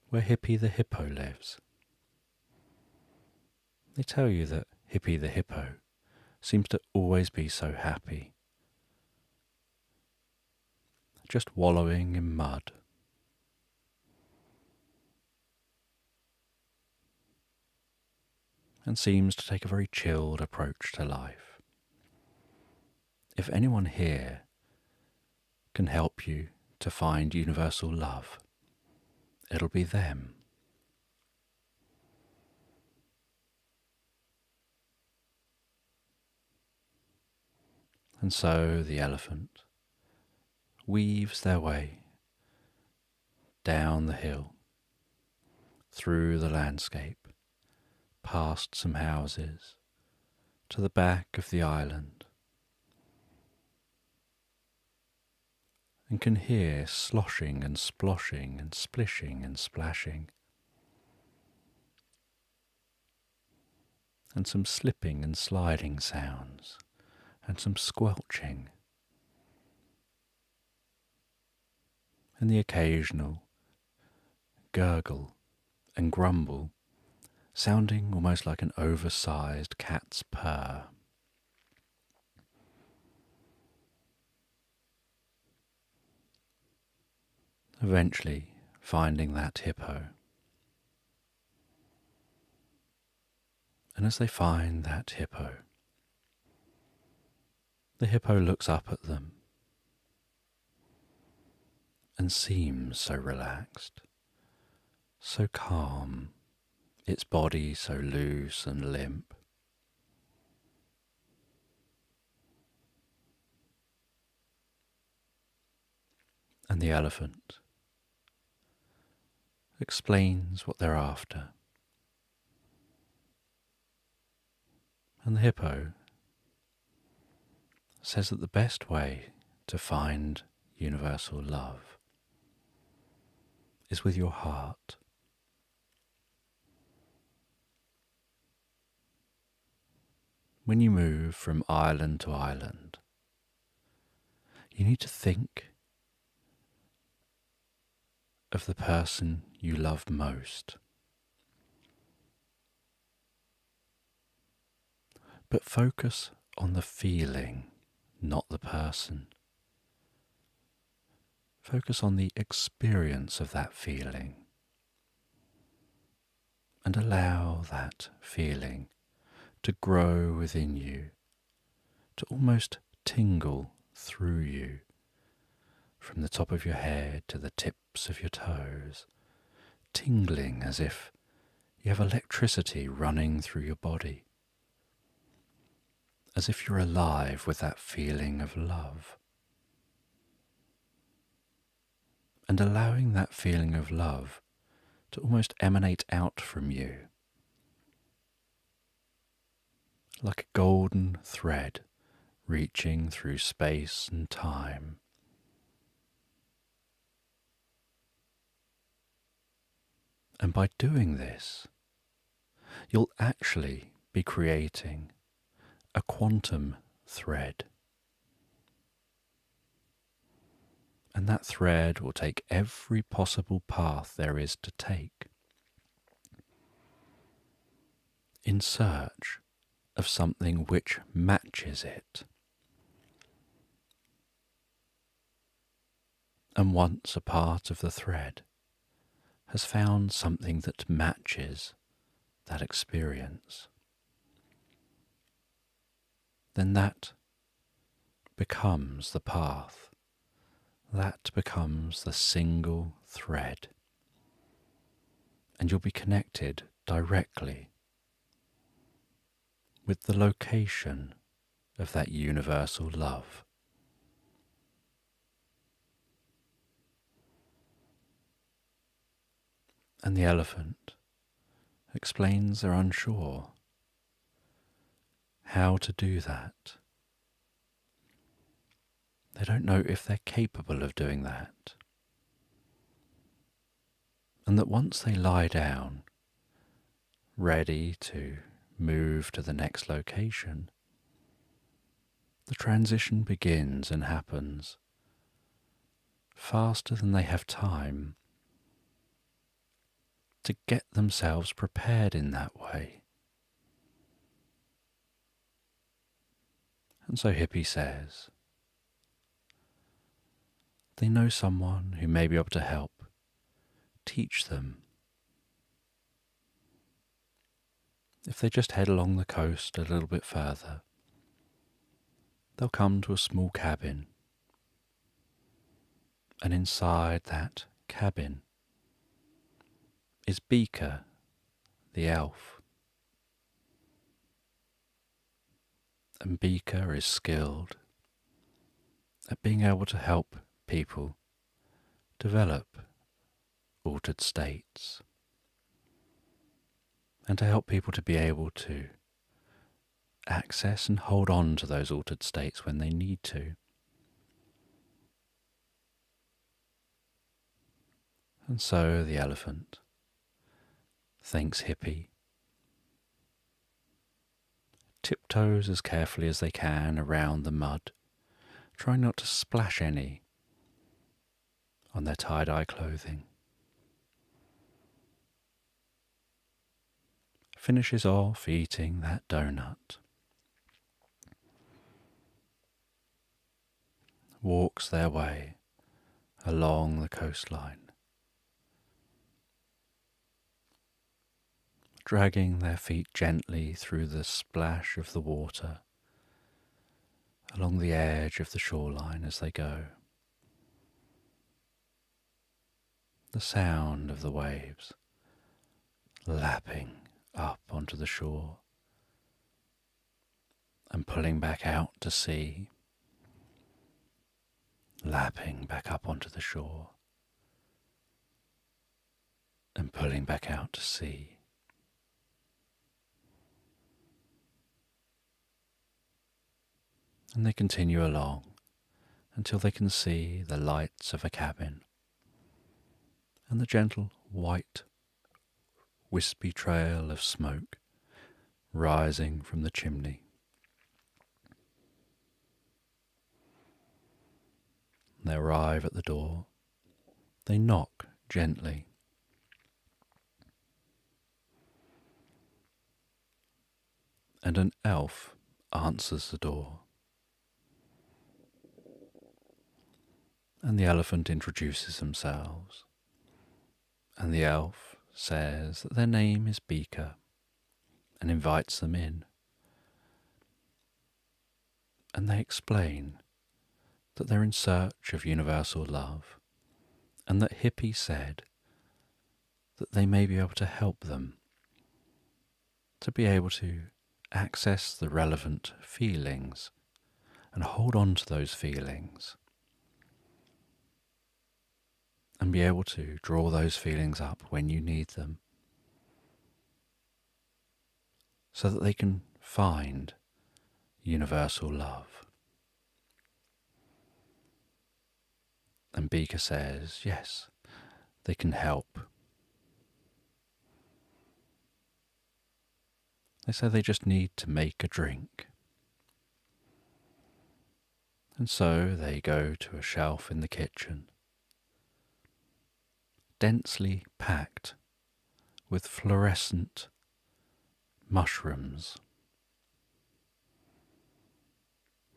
[SPEAKER 1] where Hippy the hippo lives. They tell you that Hippy the hippo seems to always be so happy, just wallowing in mud. And seems to take a very chilled approach to life. If anyone here can help you to find universal love, it'll be them. And so the elephant weaves their way down the hill, through the landscape, past some houses, to the back of the island, and can hear sloshing and sploshing and splishing and splashing, and some slipping and sliding sounds, and some squelching, and the occasional gurgle and grumble, sounding almost like an oversized cat's purr. Eventually finding that hippo. And as they find that hippo, the hippo looks up at them and seems so relaxed, so calm, its body so loose and limp. And the elephant explains what they're after. And the hippo says that the best way to find universal love is with your heart. When you move from island to island, you need to think of the person you love most. But focus on the feeling, not the person. Focus on the experience of that feeling and allow that feeling to grow within you, to almost tingle through you, from the top of your head to the tips of your toes, tingling as if you have electricity running through your body, as if you're alive with that feeling of love. And allowing that feeling of love to almost emanate out from you, like a golden thread reaching through space and time. And by doing this, you'll actually be creating a quantum thread. And that thread will take every possible path there is to take in search of something which matches it. And once a part of the thread has found something that matches that experience, then that becomes the path. That becomes the single thread. And you'll be connected directly with the location of that universal love. And the elephant explains they're unsure how to do that. They don't know if they're capable of doing that. And that once they lie down, ready to move to the next location, the transition begins and happens faster than they have time to get themselves prepared in that way. And so Hippie says, they know someone who may be able to help. Teach them. If they just head along the coast a little bit further, they'll come to a small cabin. And inside that cabin is Beaker, the elf. And Beaker is skilled at being able to help people develop altered states. and to help people to be able to access and hold on to those altered states when they need to. And so the elephant thanks Hippie, tiptoes as carefully as they can around the mud, trying not to splash any on their tie-dye clothing. Finishes off eating that donut. Walks their way along the coastline, dragging their feet gently through the splash of the water along the edge of the shoreline as they go. The sound of the waves lapping up onto the shore and pulling back out to sea, lapping back up onto the shore and pulling back out to sea. And they continue along until they can see the lights of a cabin and the gentle white wispy trail of smoke rising from the chimney. They arrive at the door. They knock gently. And an elf answers the door. And the elephant introduces themselves. And the elf says that their name is Beaker and invites them in. And they explain that they're in search of universal love, and that Hippie said that they may be able to help them to be able to access the relevant feelings and hold on to those feelings and be able to draw those feelings up when you need them so that they can find universal love. And Beaker says, yes, they can help. They say they just need to make a drink. And so they go to a shelf in the kitchen, densely packed with fluorescent mushrooms.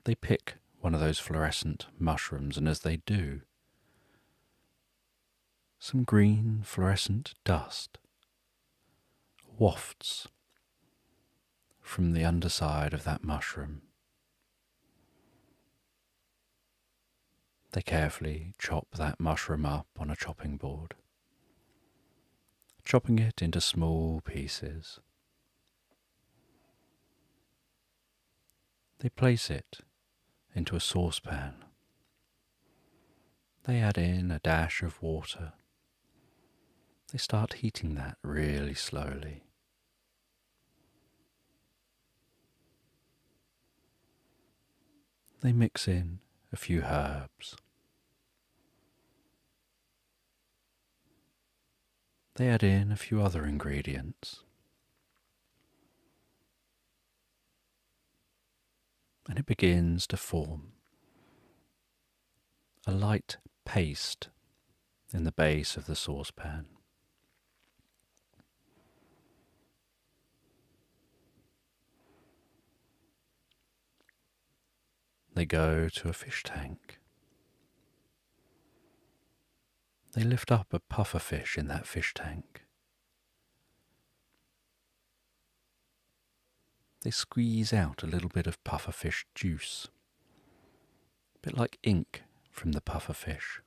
[SPEAKER 1] They pick one of those fluorescent mushrooms, and as they do, some green fluorescent dust wafts from the underside of that mushroom. They carefully chop that mushroom up on a chopping board, chopping it into small pieces. They place it into a saucepan. They add in a dash of water. They start heating that really slowly. They mix in a few herbs. They add in a few other ingredients. And it begins to form a light paste in the base of the saucepan. They go to a fish tank. They lift up a puffer fish in that fish tank. They squeeze out a little bit of puffer fish juice, a bit like ink from the puffer fish.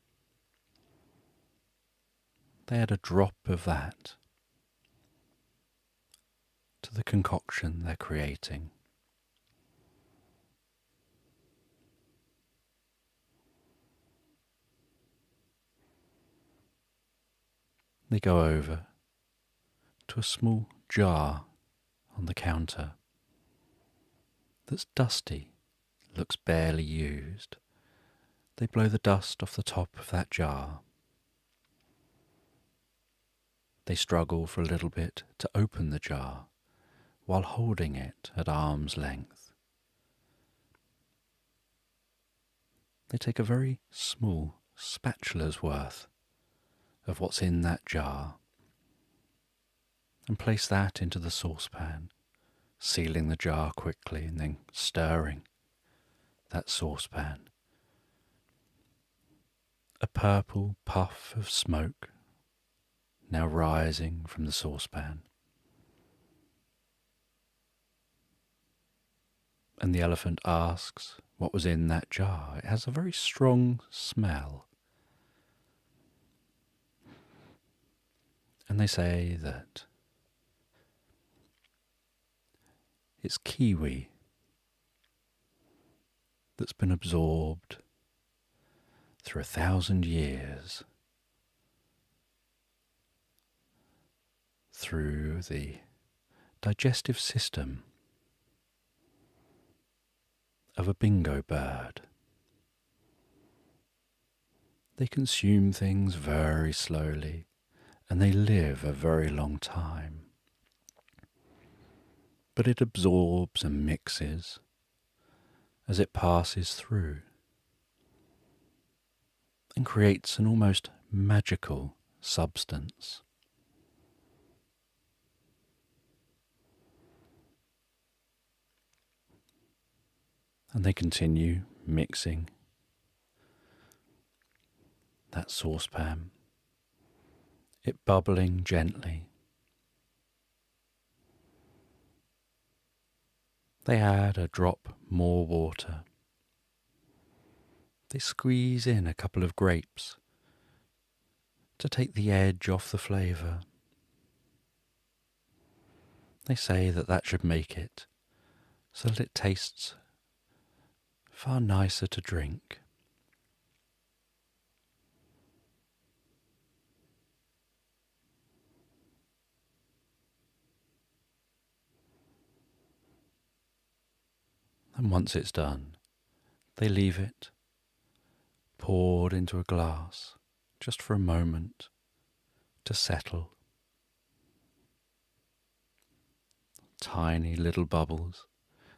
[SPEAKER 1] They add a drop of that to the concoction they're creating. They go over to a small jar on the counter that's dusty, looks barely used. They blow the dust off the top of that jar. They struggle for a little bit to open the jar while holding it at arm's length. They take a very small spatula's worth of what's in that jar and place that into the saucepan, sealing the jar quickly and then stirring that saucepan. A purple puff of smoke now rising from the saucepan. And the elephant asks what was in that jar. It has a very strong smell. And they say that it's kiwi that's been absorbed through 1,000 years through the digestive system of a bingo bird. They consume things very slowly and they live a very long time. But it absorbs and mixes as it passes through and creates an almost magical substance. And they continue mixing that saucepan, it bubbling gently. They add a drop more water. They squeeze in a couple of grapes to take the edge off the flavour. They say that that should make it so that it tastes far nicer to drink. And once it's done, they leave it poured into a glass just for a moment to settle. Tiny little bubbles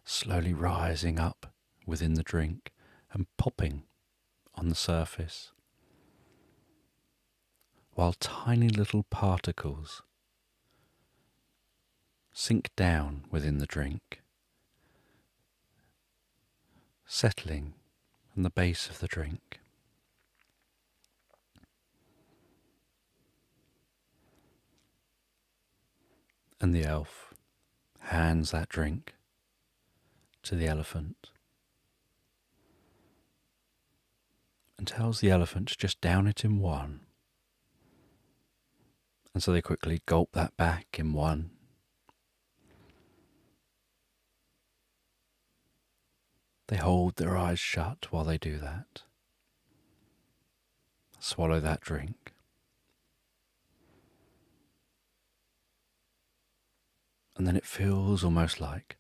[SPEAKER 1] slowly rising up within the drink and popping on the surface, while tiny little particles sink down within the drink, settling on the base of the drink. And the elf hands that drink to the elephant and tells the elephant to just down it in one. And so they quickly gulp that back in one. They hold their eyes shut while they do that. Swallow that drink. And then it feels almost like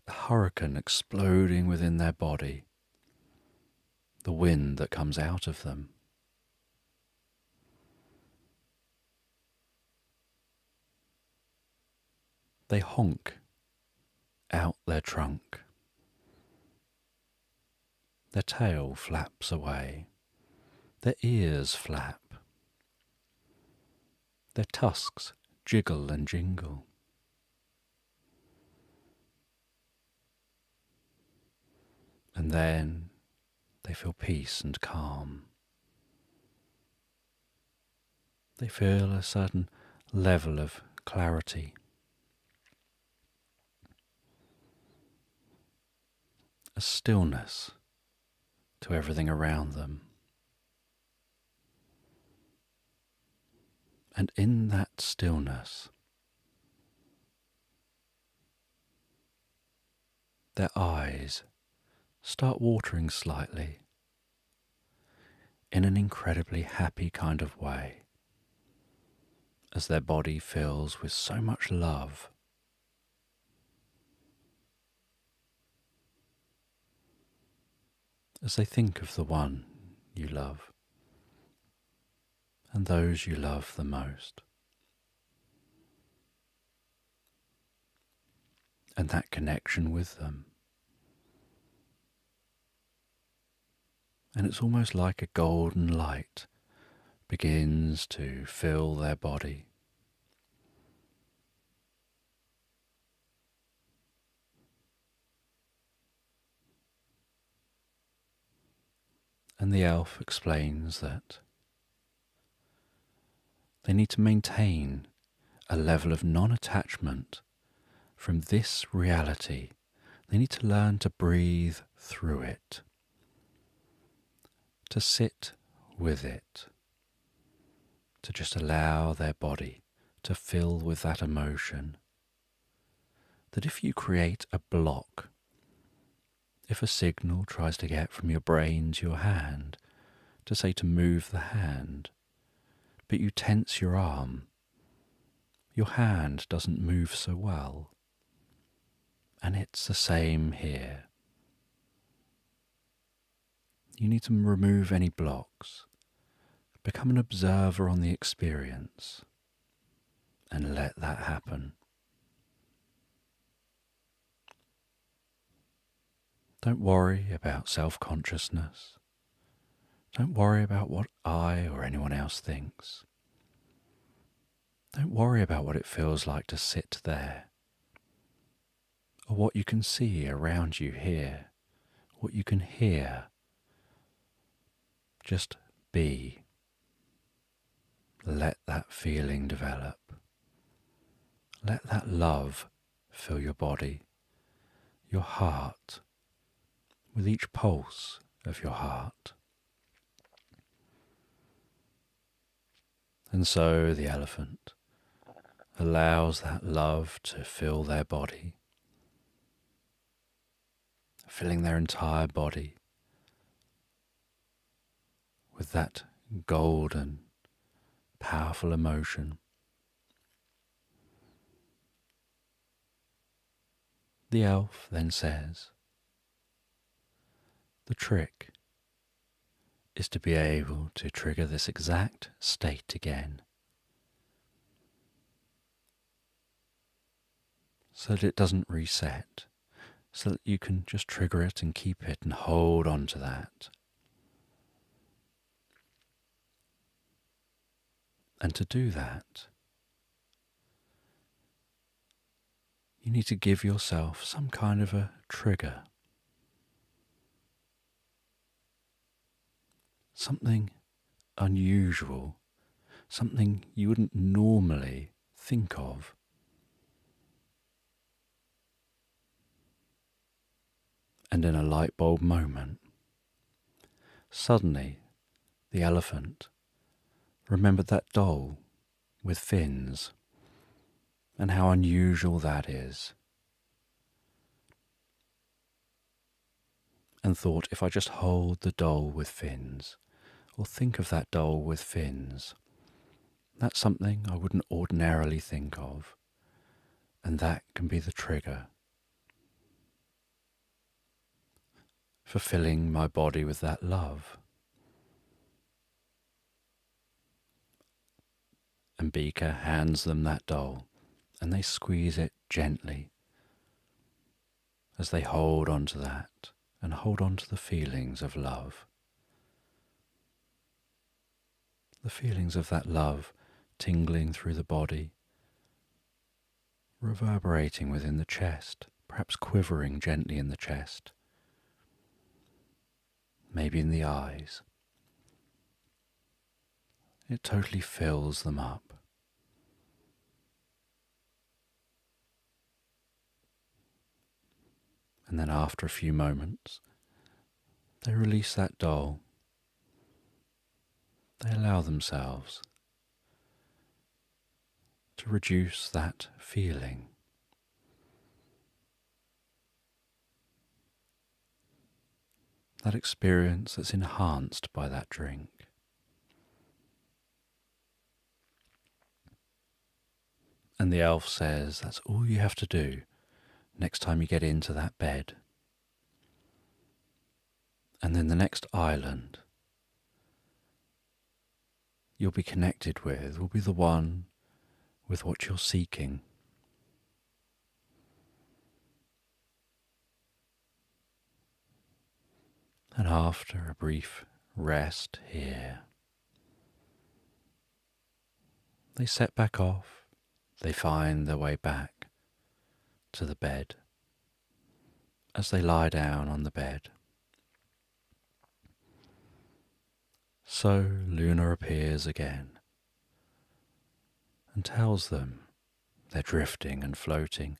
[SPEAKER 1] a hurricane exploding within their body, the wind that comes out of them. They honk out their trunk. Their tail flaps away. Their ears flap. Their tusks jiggle and jingle. And then they feel peace and calm. They feel a certain level of clarity. A stillness to everything around them. And in that stillness, their eyes start watering slightly in an incredibly happy kind of way as their body fills with so much love. As they think of the one you love and those you love the most. And that connection with them. And it's almost like a golden light begins to fill their body. And the elf explains that they need to maintain a level of non-attachment from this reality. They need to learn to breathe through it, to sit with it, to just allow their body to fill with that emotion. That if you create a block, if a signal tries to get from your brain to your hand, to say to move the hand, but you tense your arm, your hand doesn't move so well. And it's the same here. You need to remove any blocks, become an observer on the experience, and let that happen. Don't worry about self-consciousness. Don't worry about what I or anyone else thinks. Don't worry about what it feels like to sit there, or what you can see around you here, what you can hear. Just be. Let that feeling develop. Let that love fill your body, your heart, with each pulse of your heart. And so the elephant allows that love to fill their body, filling their entire body with that golden, powerful emotion. The elf then says, the trick is to be able to trigger this exact state again, so that it doesn't reset, so that you can just trigger it and keep it and hold on to that. And to do that, you need to give yourself some kind of a trigger. Something unusual, something you wouldn't normally think of. And in a light bulb moment, suddenly the elephant remembered that doll with fins and how unusual that is. And thought, if I just hold the doll with fins, or think of that doll with fins, that's something I wouldn't ordinarily think of, and that can be the trigger for filling my body with that love. And Beaker hands them that doll, and they squeeze it gently as they hold on to that and hold on to the feelings of love. The feelings of that love tingling through the body, reverberating within the chest, perhaps quivering gently in the chest, maybe in the eyes. It totally fills them up. And then after a few moments, they release that doll. They allow themselves to reduce that feeling. That experience that's enhanced by that drink. And the elf says that's all you have to do next time you get into that bed. And then the next island you'll be connected with will be the one with what you're seeking. And after a brief rest here, they set back off. They find their way back to the bed. As they lie down on the bed, so Luna appears again and tells them they're drifting and floating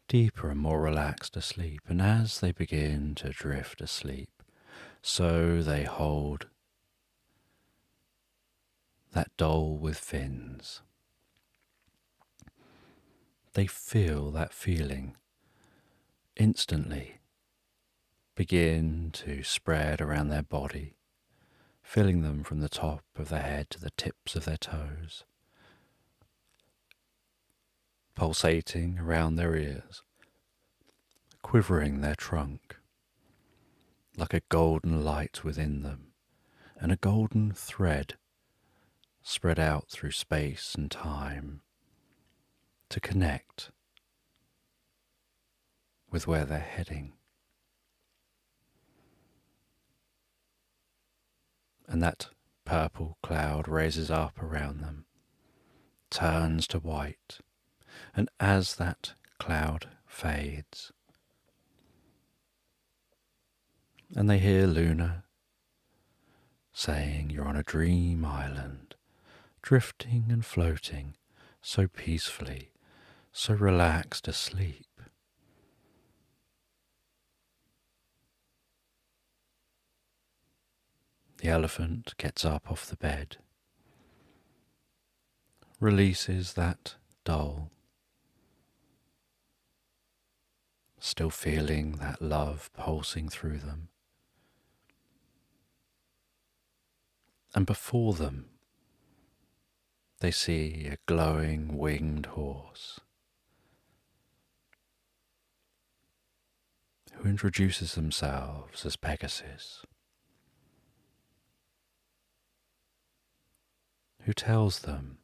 [SPEAKER 1] deeper and more relaxed asleep. And as they begin to drift asleep, so they hold that doll with fins. They feel that feeling instantly begin to spread around their body, filling them from the top of their head to the tips of their toes, pulsating around their ears, quivering their trunk, like a golden light within them, and a golden thread spread out through space and time to connect with where they're heading. And that purple cloud raises up around them, turns to white, and as that cloud fades, and they hear Luna saying, "You're on a dream island, drifting and floating so peacefully, so relaxed asleep." The elephant gets up off the bed, releases that doll, still feeling that love pulsing through them. And before them, they see a glowing winged horse who introduces themselves as Pegasus, who tells them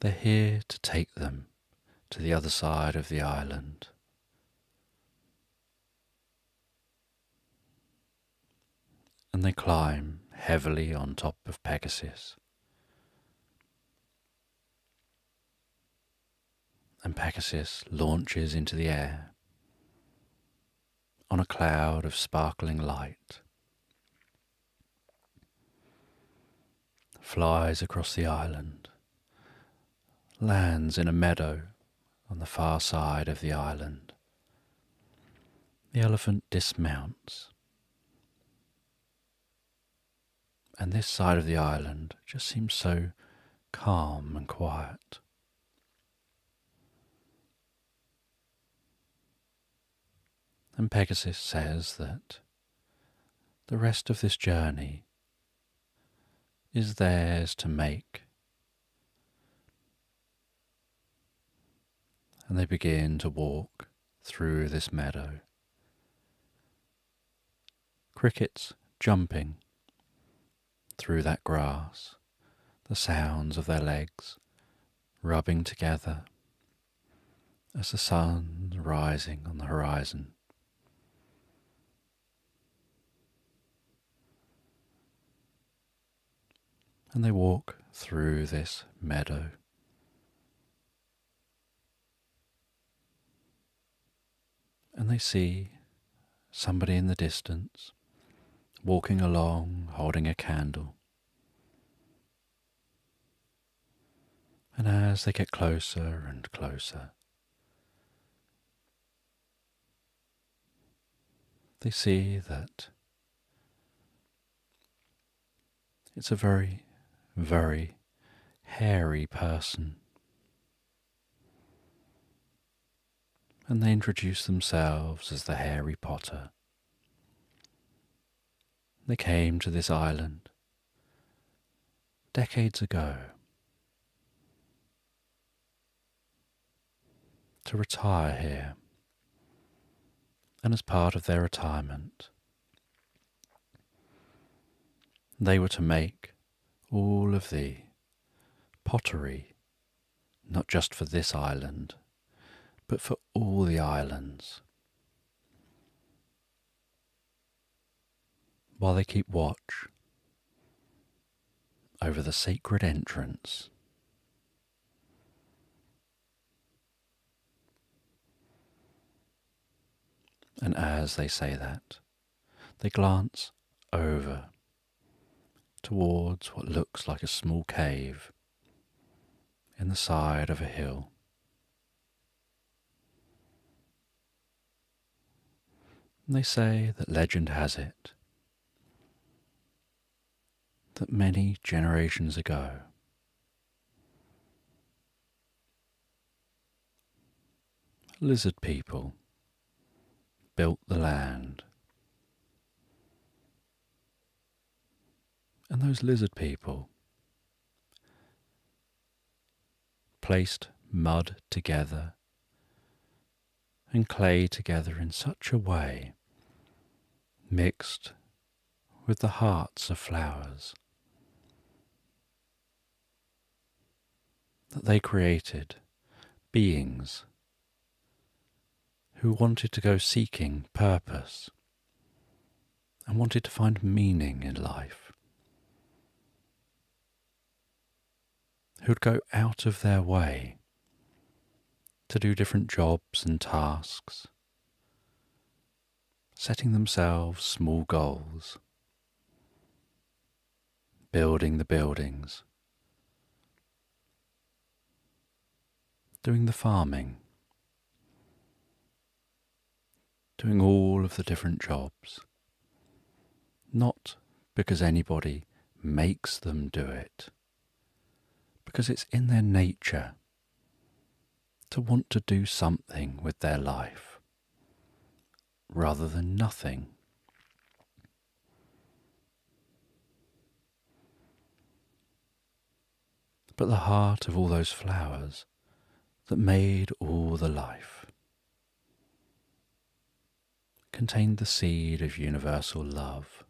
[SPEAKER 1] they're here to take them to the other side of the island. And they climb heavily on top of Pegasus. And Pegasus launches into the air on a cloud of sparkling light, flies across the island, lands in a meadow on the far side of the island. The elephant dismounts, and this side of the island just seems so calm and quiet. And Pegasus says that the rest of this journey is theirs to make. And they begin to walk through this meadow. Crickets jumping through that grass, the sounds of their legs rubbing together as the sun rising on the horizon. And they walk through this meadow. And they see somebody in the distance walking along holding a candle. And as they get closer and closer, they see that it's a very, very hairy person. And they introduce themselves as the Hairy Potter. They came to this island decades ago to retire here, and as part of their retirement, they were to make all of the pottery, not just for this island, but for all the islands, while they keep watch over the sacred entrance. And as they say that, they glance over towards what looks like a small cave in the side of a hill. And they say that legend has it that many generations ago, lizard people built the land. And those lizard people placed mud together and clay together in such a way, mixed with the hearts of flowers, that they created beings who wanted to go seeking purpose and wanted to find meaning in life, who'd go out of their way to do different jobs and tasks, setting themselves small goals, building the buildings, doing the farming, doing all of the different jobs, not because anybody makes them do it, because it's in their nature to want to do something with their life rather than nothing. But the heart of all those flowers that made all the life contained the seed of universal love.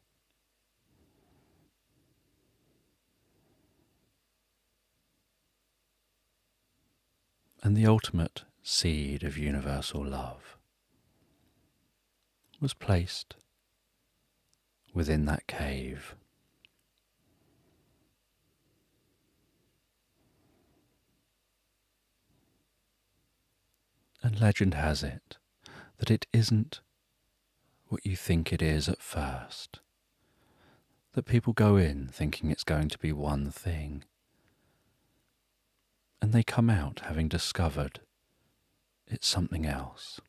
[SPEAKER 1] And the ultimate seed of universal love was placed within that cave. And legend has it that it isn't what you think it is at first, that people go in thinking it's going to be one thing, and they come out having discovered it's something else.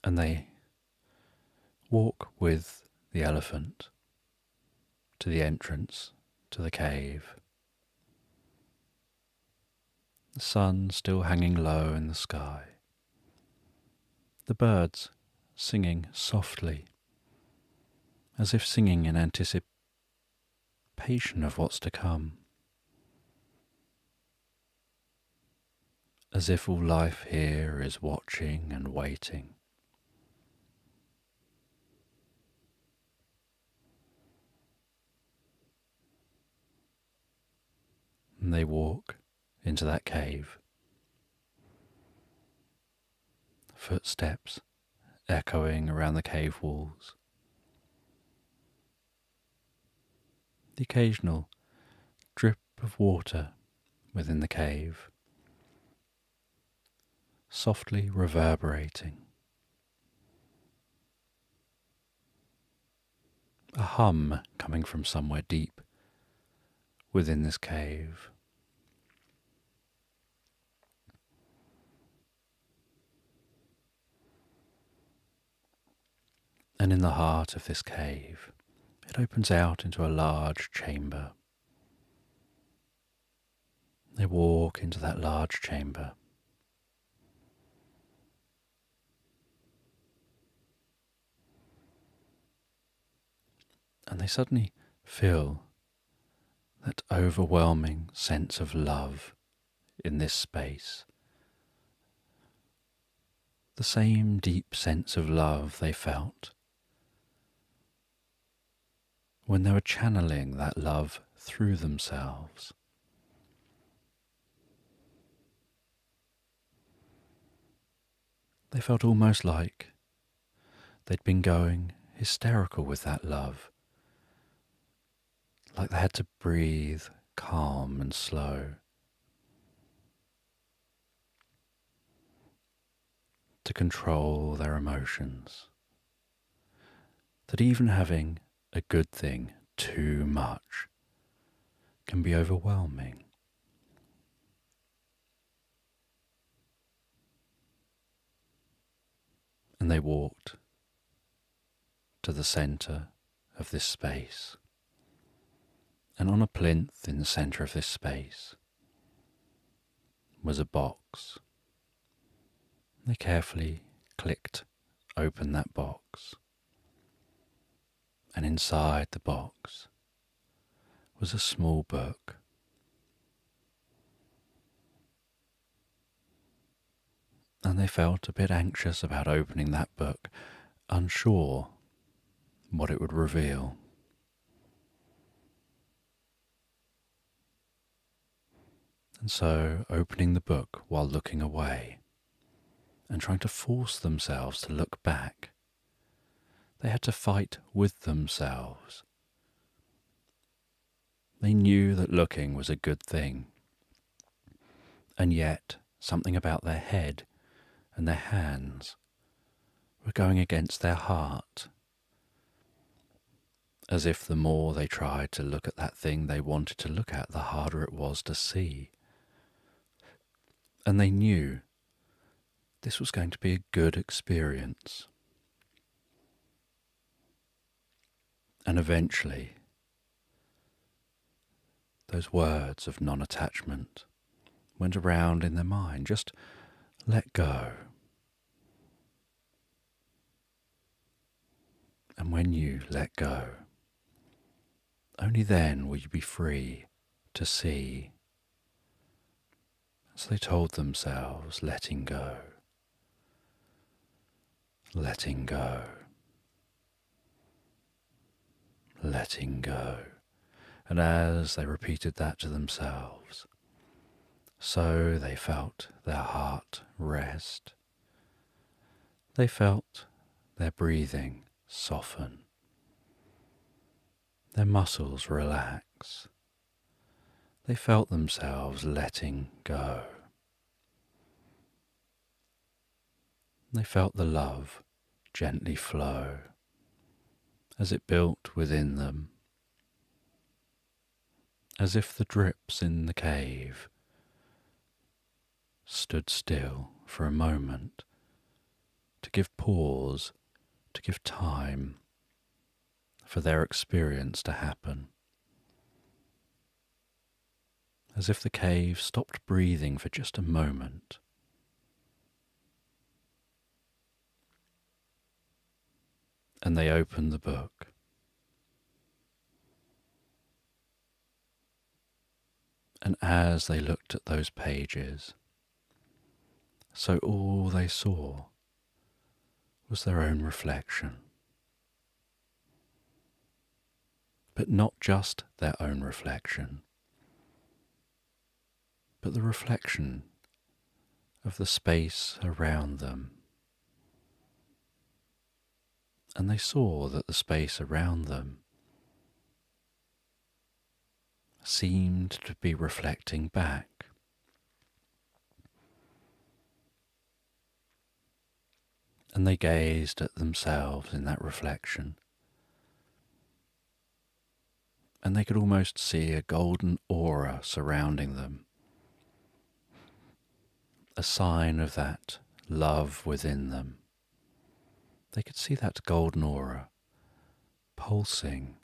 [SPEAKER 1] And they walk with the elephant to the entrance to the cave. The sun still hanging low in the sky. The birds singing softly, as if singing in anticipation of what's to come. As if all life here is watching and waiting. And they walk into that cave. Footsteps echoing around the cave walls. The occasional drip of water within the cave, softly reverberating. A hum coming from somewhere deep within this cave. And in the heart of this cave, it opens out into a large chamber. They walk into that large chamber. And they suddenly feel that overwhelming sense of love in this space. The same deep sense of love they felt when they were channeling that love through themselves. They felt almost like they'd been going hysterical with that love, like they had to breathe calm and slow, to control their emotions. That even having a good thing too much can be overwhelming. And they walked to the centre of this space. And on a plinth in the centre of this space was a box. They carefully clicked open that box. And inside the box was a small book. And they felt a bit anxious about opening that book, unsure what it would reveal. And so, opening the book while looking away and trying to force themselves to look back, they had to fight with themselves. They knew that looking was a good thing, and yet something about their head and their hands were going against their heart, as if the more they tried to look at that thing they wanted to look at, the harder it was to see. And they knew this was going to be a good experience. And eventually, those words of non-attachment went around in their mind. Just let go. And when you let go, only then will you be free to see. So they told themselves, letting go, letting go, letting go. And as they repeated that to themselves, so they felt their heart rest. They felt their breathing soften, their muscles relax. They felt themselves letting go. They felt the love gently flow as it built within them, as if the drips in the cave stood still for a moment to give pause, to give time for their experience to happen. As if the cave stopped breathing for just a moment. And they opened the book. And as they looked at those pages, so all they saw was their own reflection. But not just their own reflection, but the reflection of the space around them. And they saw that the space around them seemed to be reflecting back. And they gazed at themselves in that reflection. And they could almost see a golden aura surrounding them, a sign of that love within them. They could see that golden aura pulsing,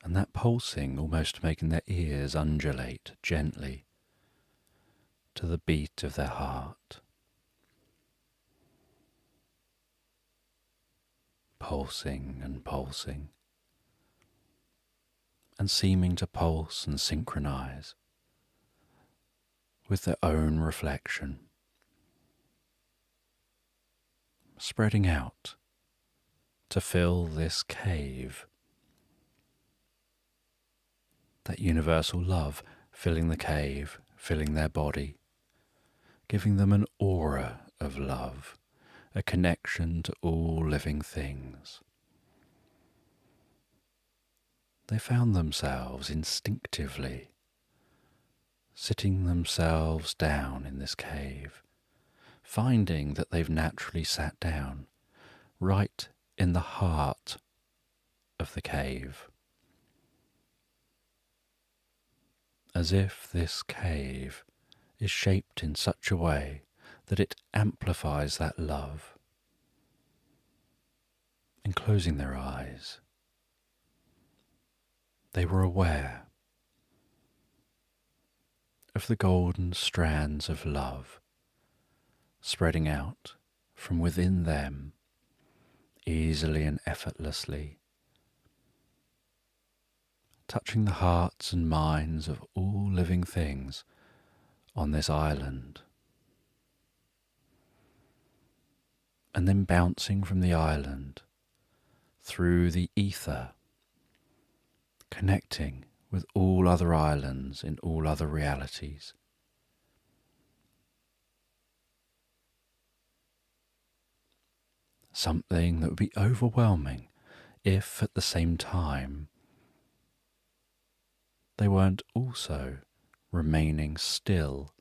[SPEAKER 1] and that pulsing almost making their ears undulate gently to the beat of their heart. pulsing and pulsing, and seeming to pulse and synchronize with their own reflection, spreading out to fill this cave, that universal love filling the cave, filling their body, giving them an aura of love, a connection to all living things. They found themselves instinctively sitting themselves down in this cave, finding that they've naturally sat down right in the heart of the cave, as if this cave is shaped in such a way that it amplifies that love. And closing their eyes, they were aware of the golden strands of love spreading out from within them easily and effortlessly, touching the hearts and minds of all living things on this island, and then bouncing from the island through the ether, connecting with all other islands in all other realities. Something that would be overwhelming if at the same time they weren't also remaining still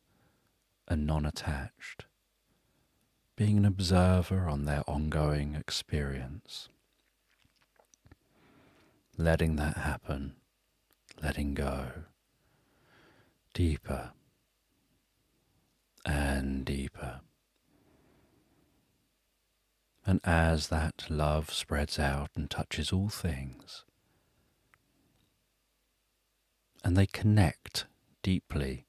[SPEAKER 1] and non-attached, being an observer on their ongoing experience, letting that happen, letting go deeper and deeper. And as that love spreads out and touches all things, and they connect deeply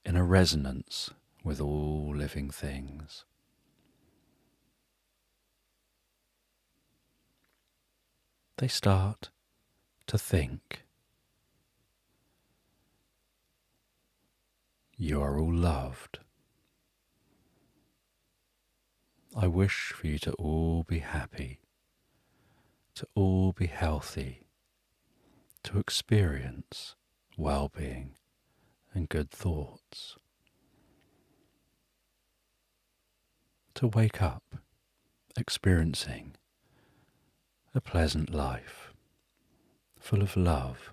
[SPEAKER 1] in a resonance with all living things, they start to think, you are all loved. I wish for you to all be happy, to all be healthy, to experience well-being and good thoughts, to wake up experiencing a pleasant life full of love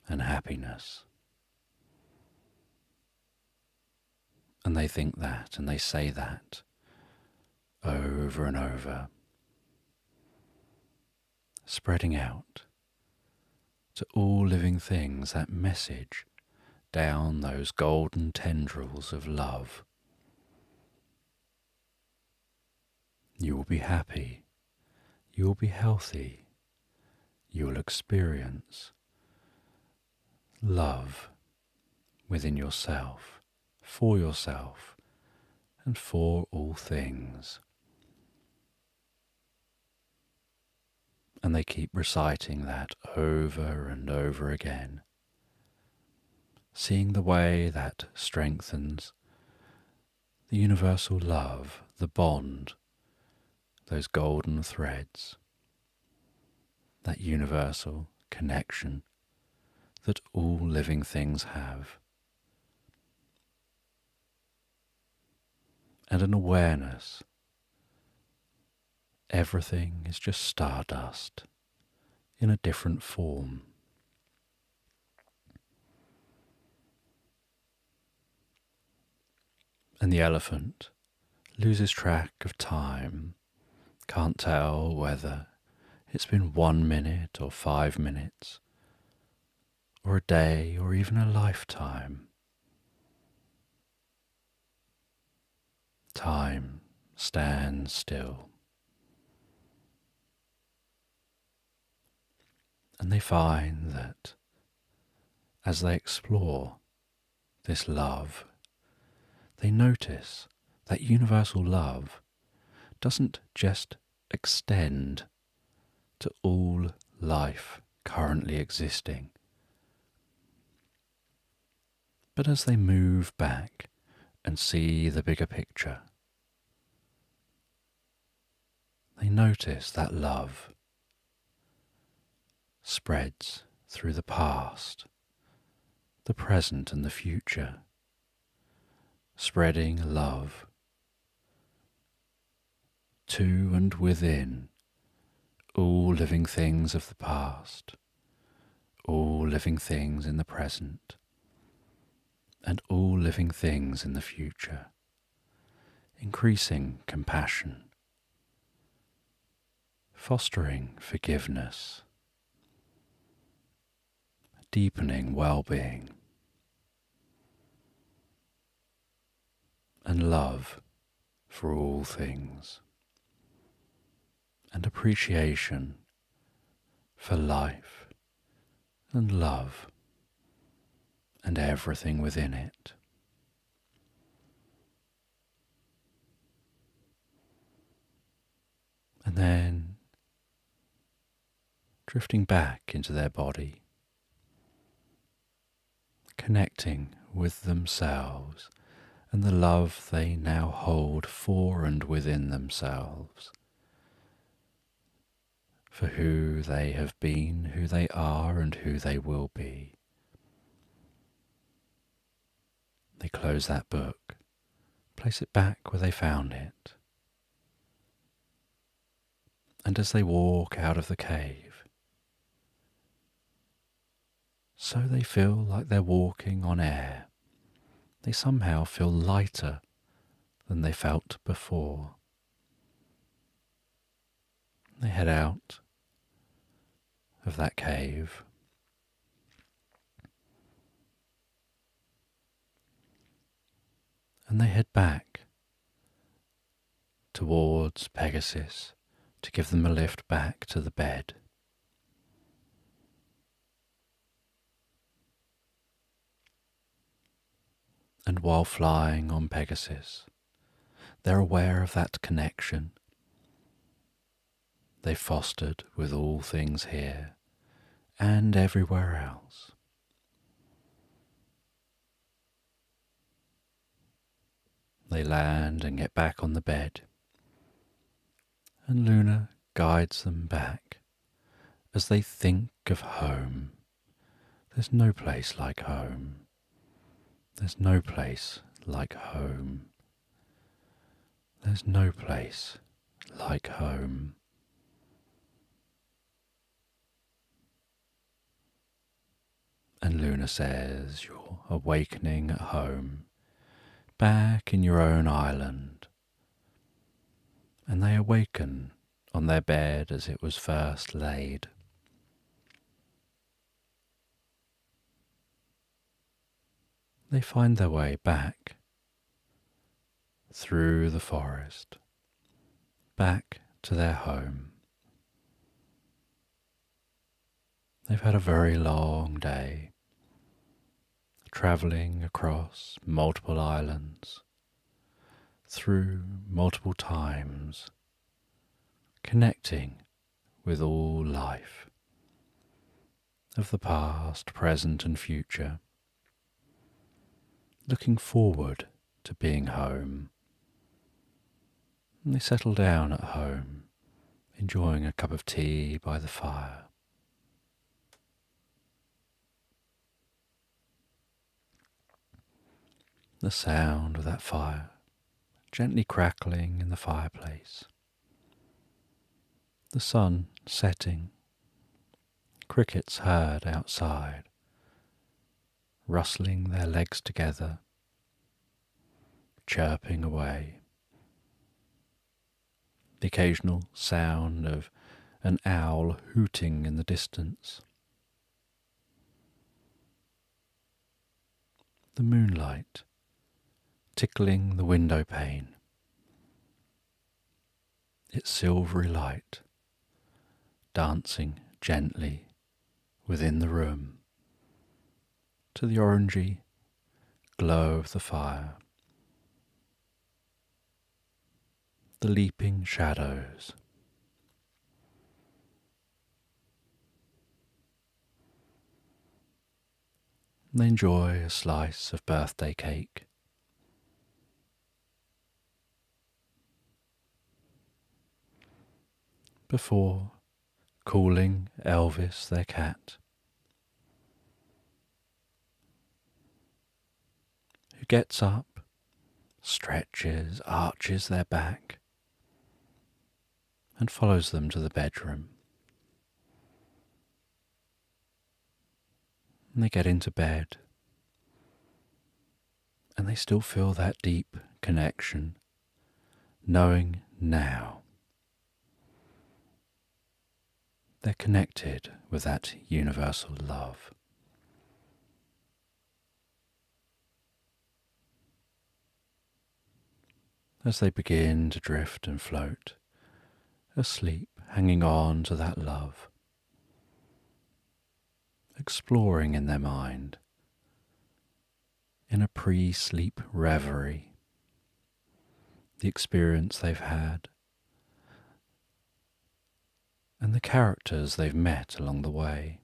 [SPEAKER 1] and happiness. And they think that and they say that over and over, spreading out to all living things that message down those golden tendrils of love. You will be happy, you will be healthy, you will experience love within yourself, and for all things. And they keep reciting that over and over again, seeing the way that strengthens the universal love, the bond, those golden threads, that universal connection that all living things have. And an awareness, everything is just stardust in a different form. And the elephant loses track of time, can't tell whether it's been 1 minute or 5 minutes, or a day or even a lifetime. Time stands still. And they find that as they explore this love, they notice that universal love doesn't just extend to all life currently existing. But as they move back and see the bigger picture, they notice that love spreads through the past, the present and the future, spreading love to and within all living things of the past, all living things in the present, and all living things in the future, increasing compassion, fostering forgiveness, deepening well-being, and love for all things, and appreciation for life and love and everything within it. And then drifting back into their body, connecting with themselves and the love they now hold for and within themselves, for who they have been, who they are, and who they will be. They close that book, place it back where they found it, and as they walk out of the cave, so they feel like they're walking on air. They somehow feel lighter than they felt before. They head out of that cave, and they head back towards Pegasus to give them a lift back to the bed. And while flying on Pegasus, they're aware of that connection they fostered with all things here and everywhere else. They land and get back on the bed, and Luna guides them back as they think of home. There's no place like home. There's no place like home. There's no place like home. And Luna says, you're awakening at home, back in your own island. And they awaken on their bed as it was first laid. They find their way back through the forest, back to their home. They've had a very long day, travelling across multiple islands, through multiple times, connecting with all life of the past, present and future, looking forward to being home. And they settle down at home, enjoying a cup of tea by the fire. The sound of that fire gently crackling in the fireplace. The sun setting, crickets heard outside, rustling their legs together, chirping away. The occasional sound of an owl hooting in the distance. The moonlight tickling the window pane, its silvery light dancing gently within the room to the orangey glow of the fire. The leaping shadows They enjoy a slice of birthday cake. Before calling Elvis their cat, who gets up, stretches, arches their back, and follows them to the bedroom. And they get into bed, and they still feel that deep connection, knowing now they're connected with that universal love. As they begin to drift and float, asleep, hanging on to that love, exploring in their mind, in a pre-sleep reverie, the experience they've had and the characters they've met along the way.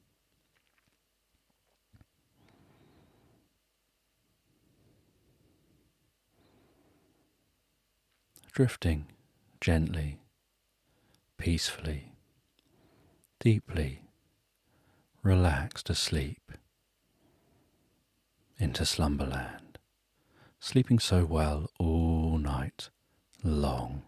[SPEAKER 1] Drifting gently, peacefully, deeply, relaxed asleep into slumberland, sleeping so well all night long.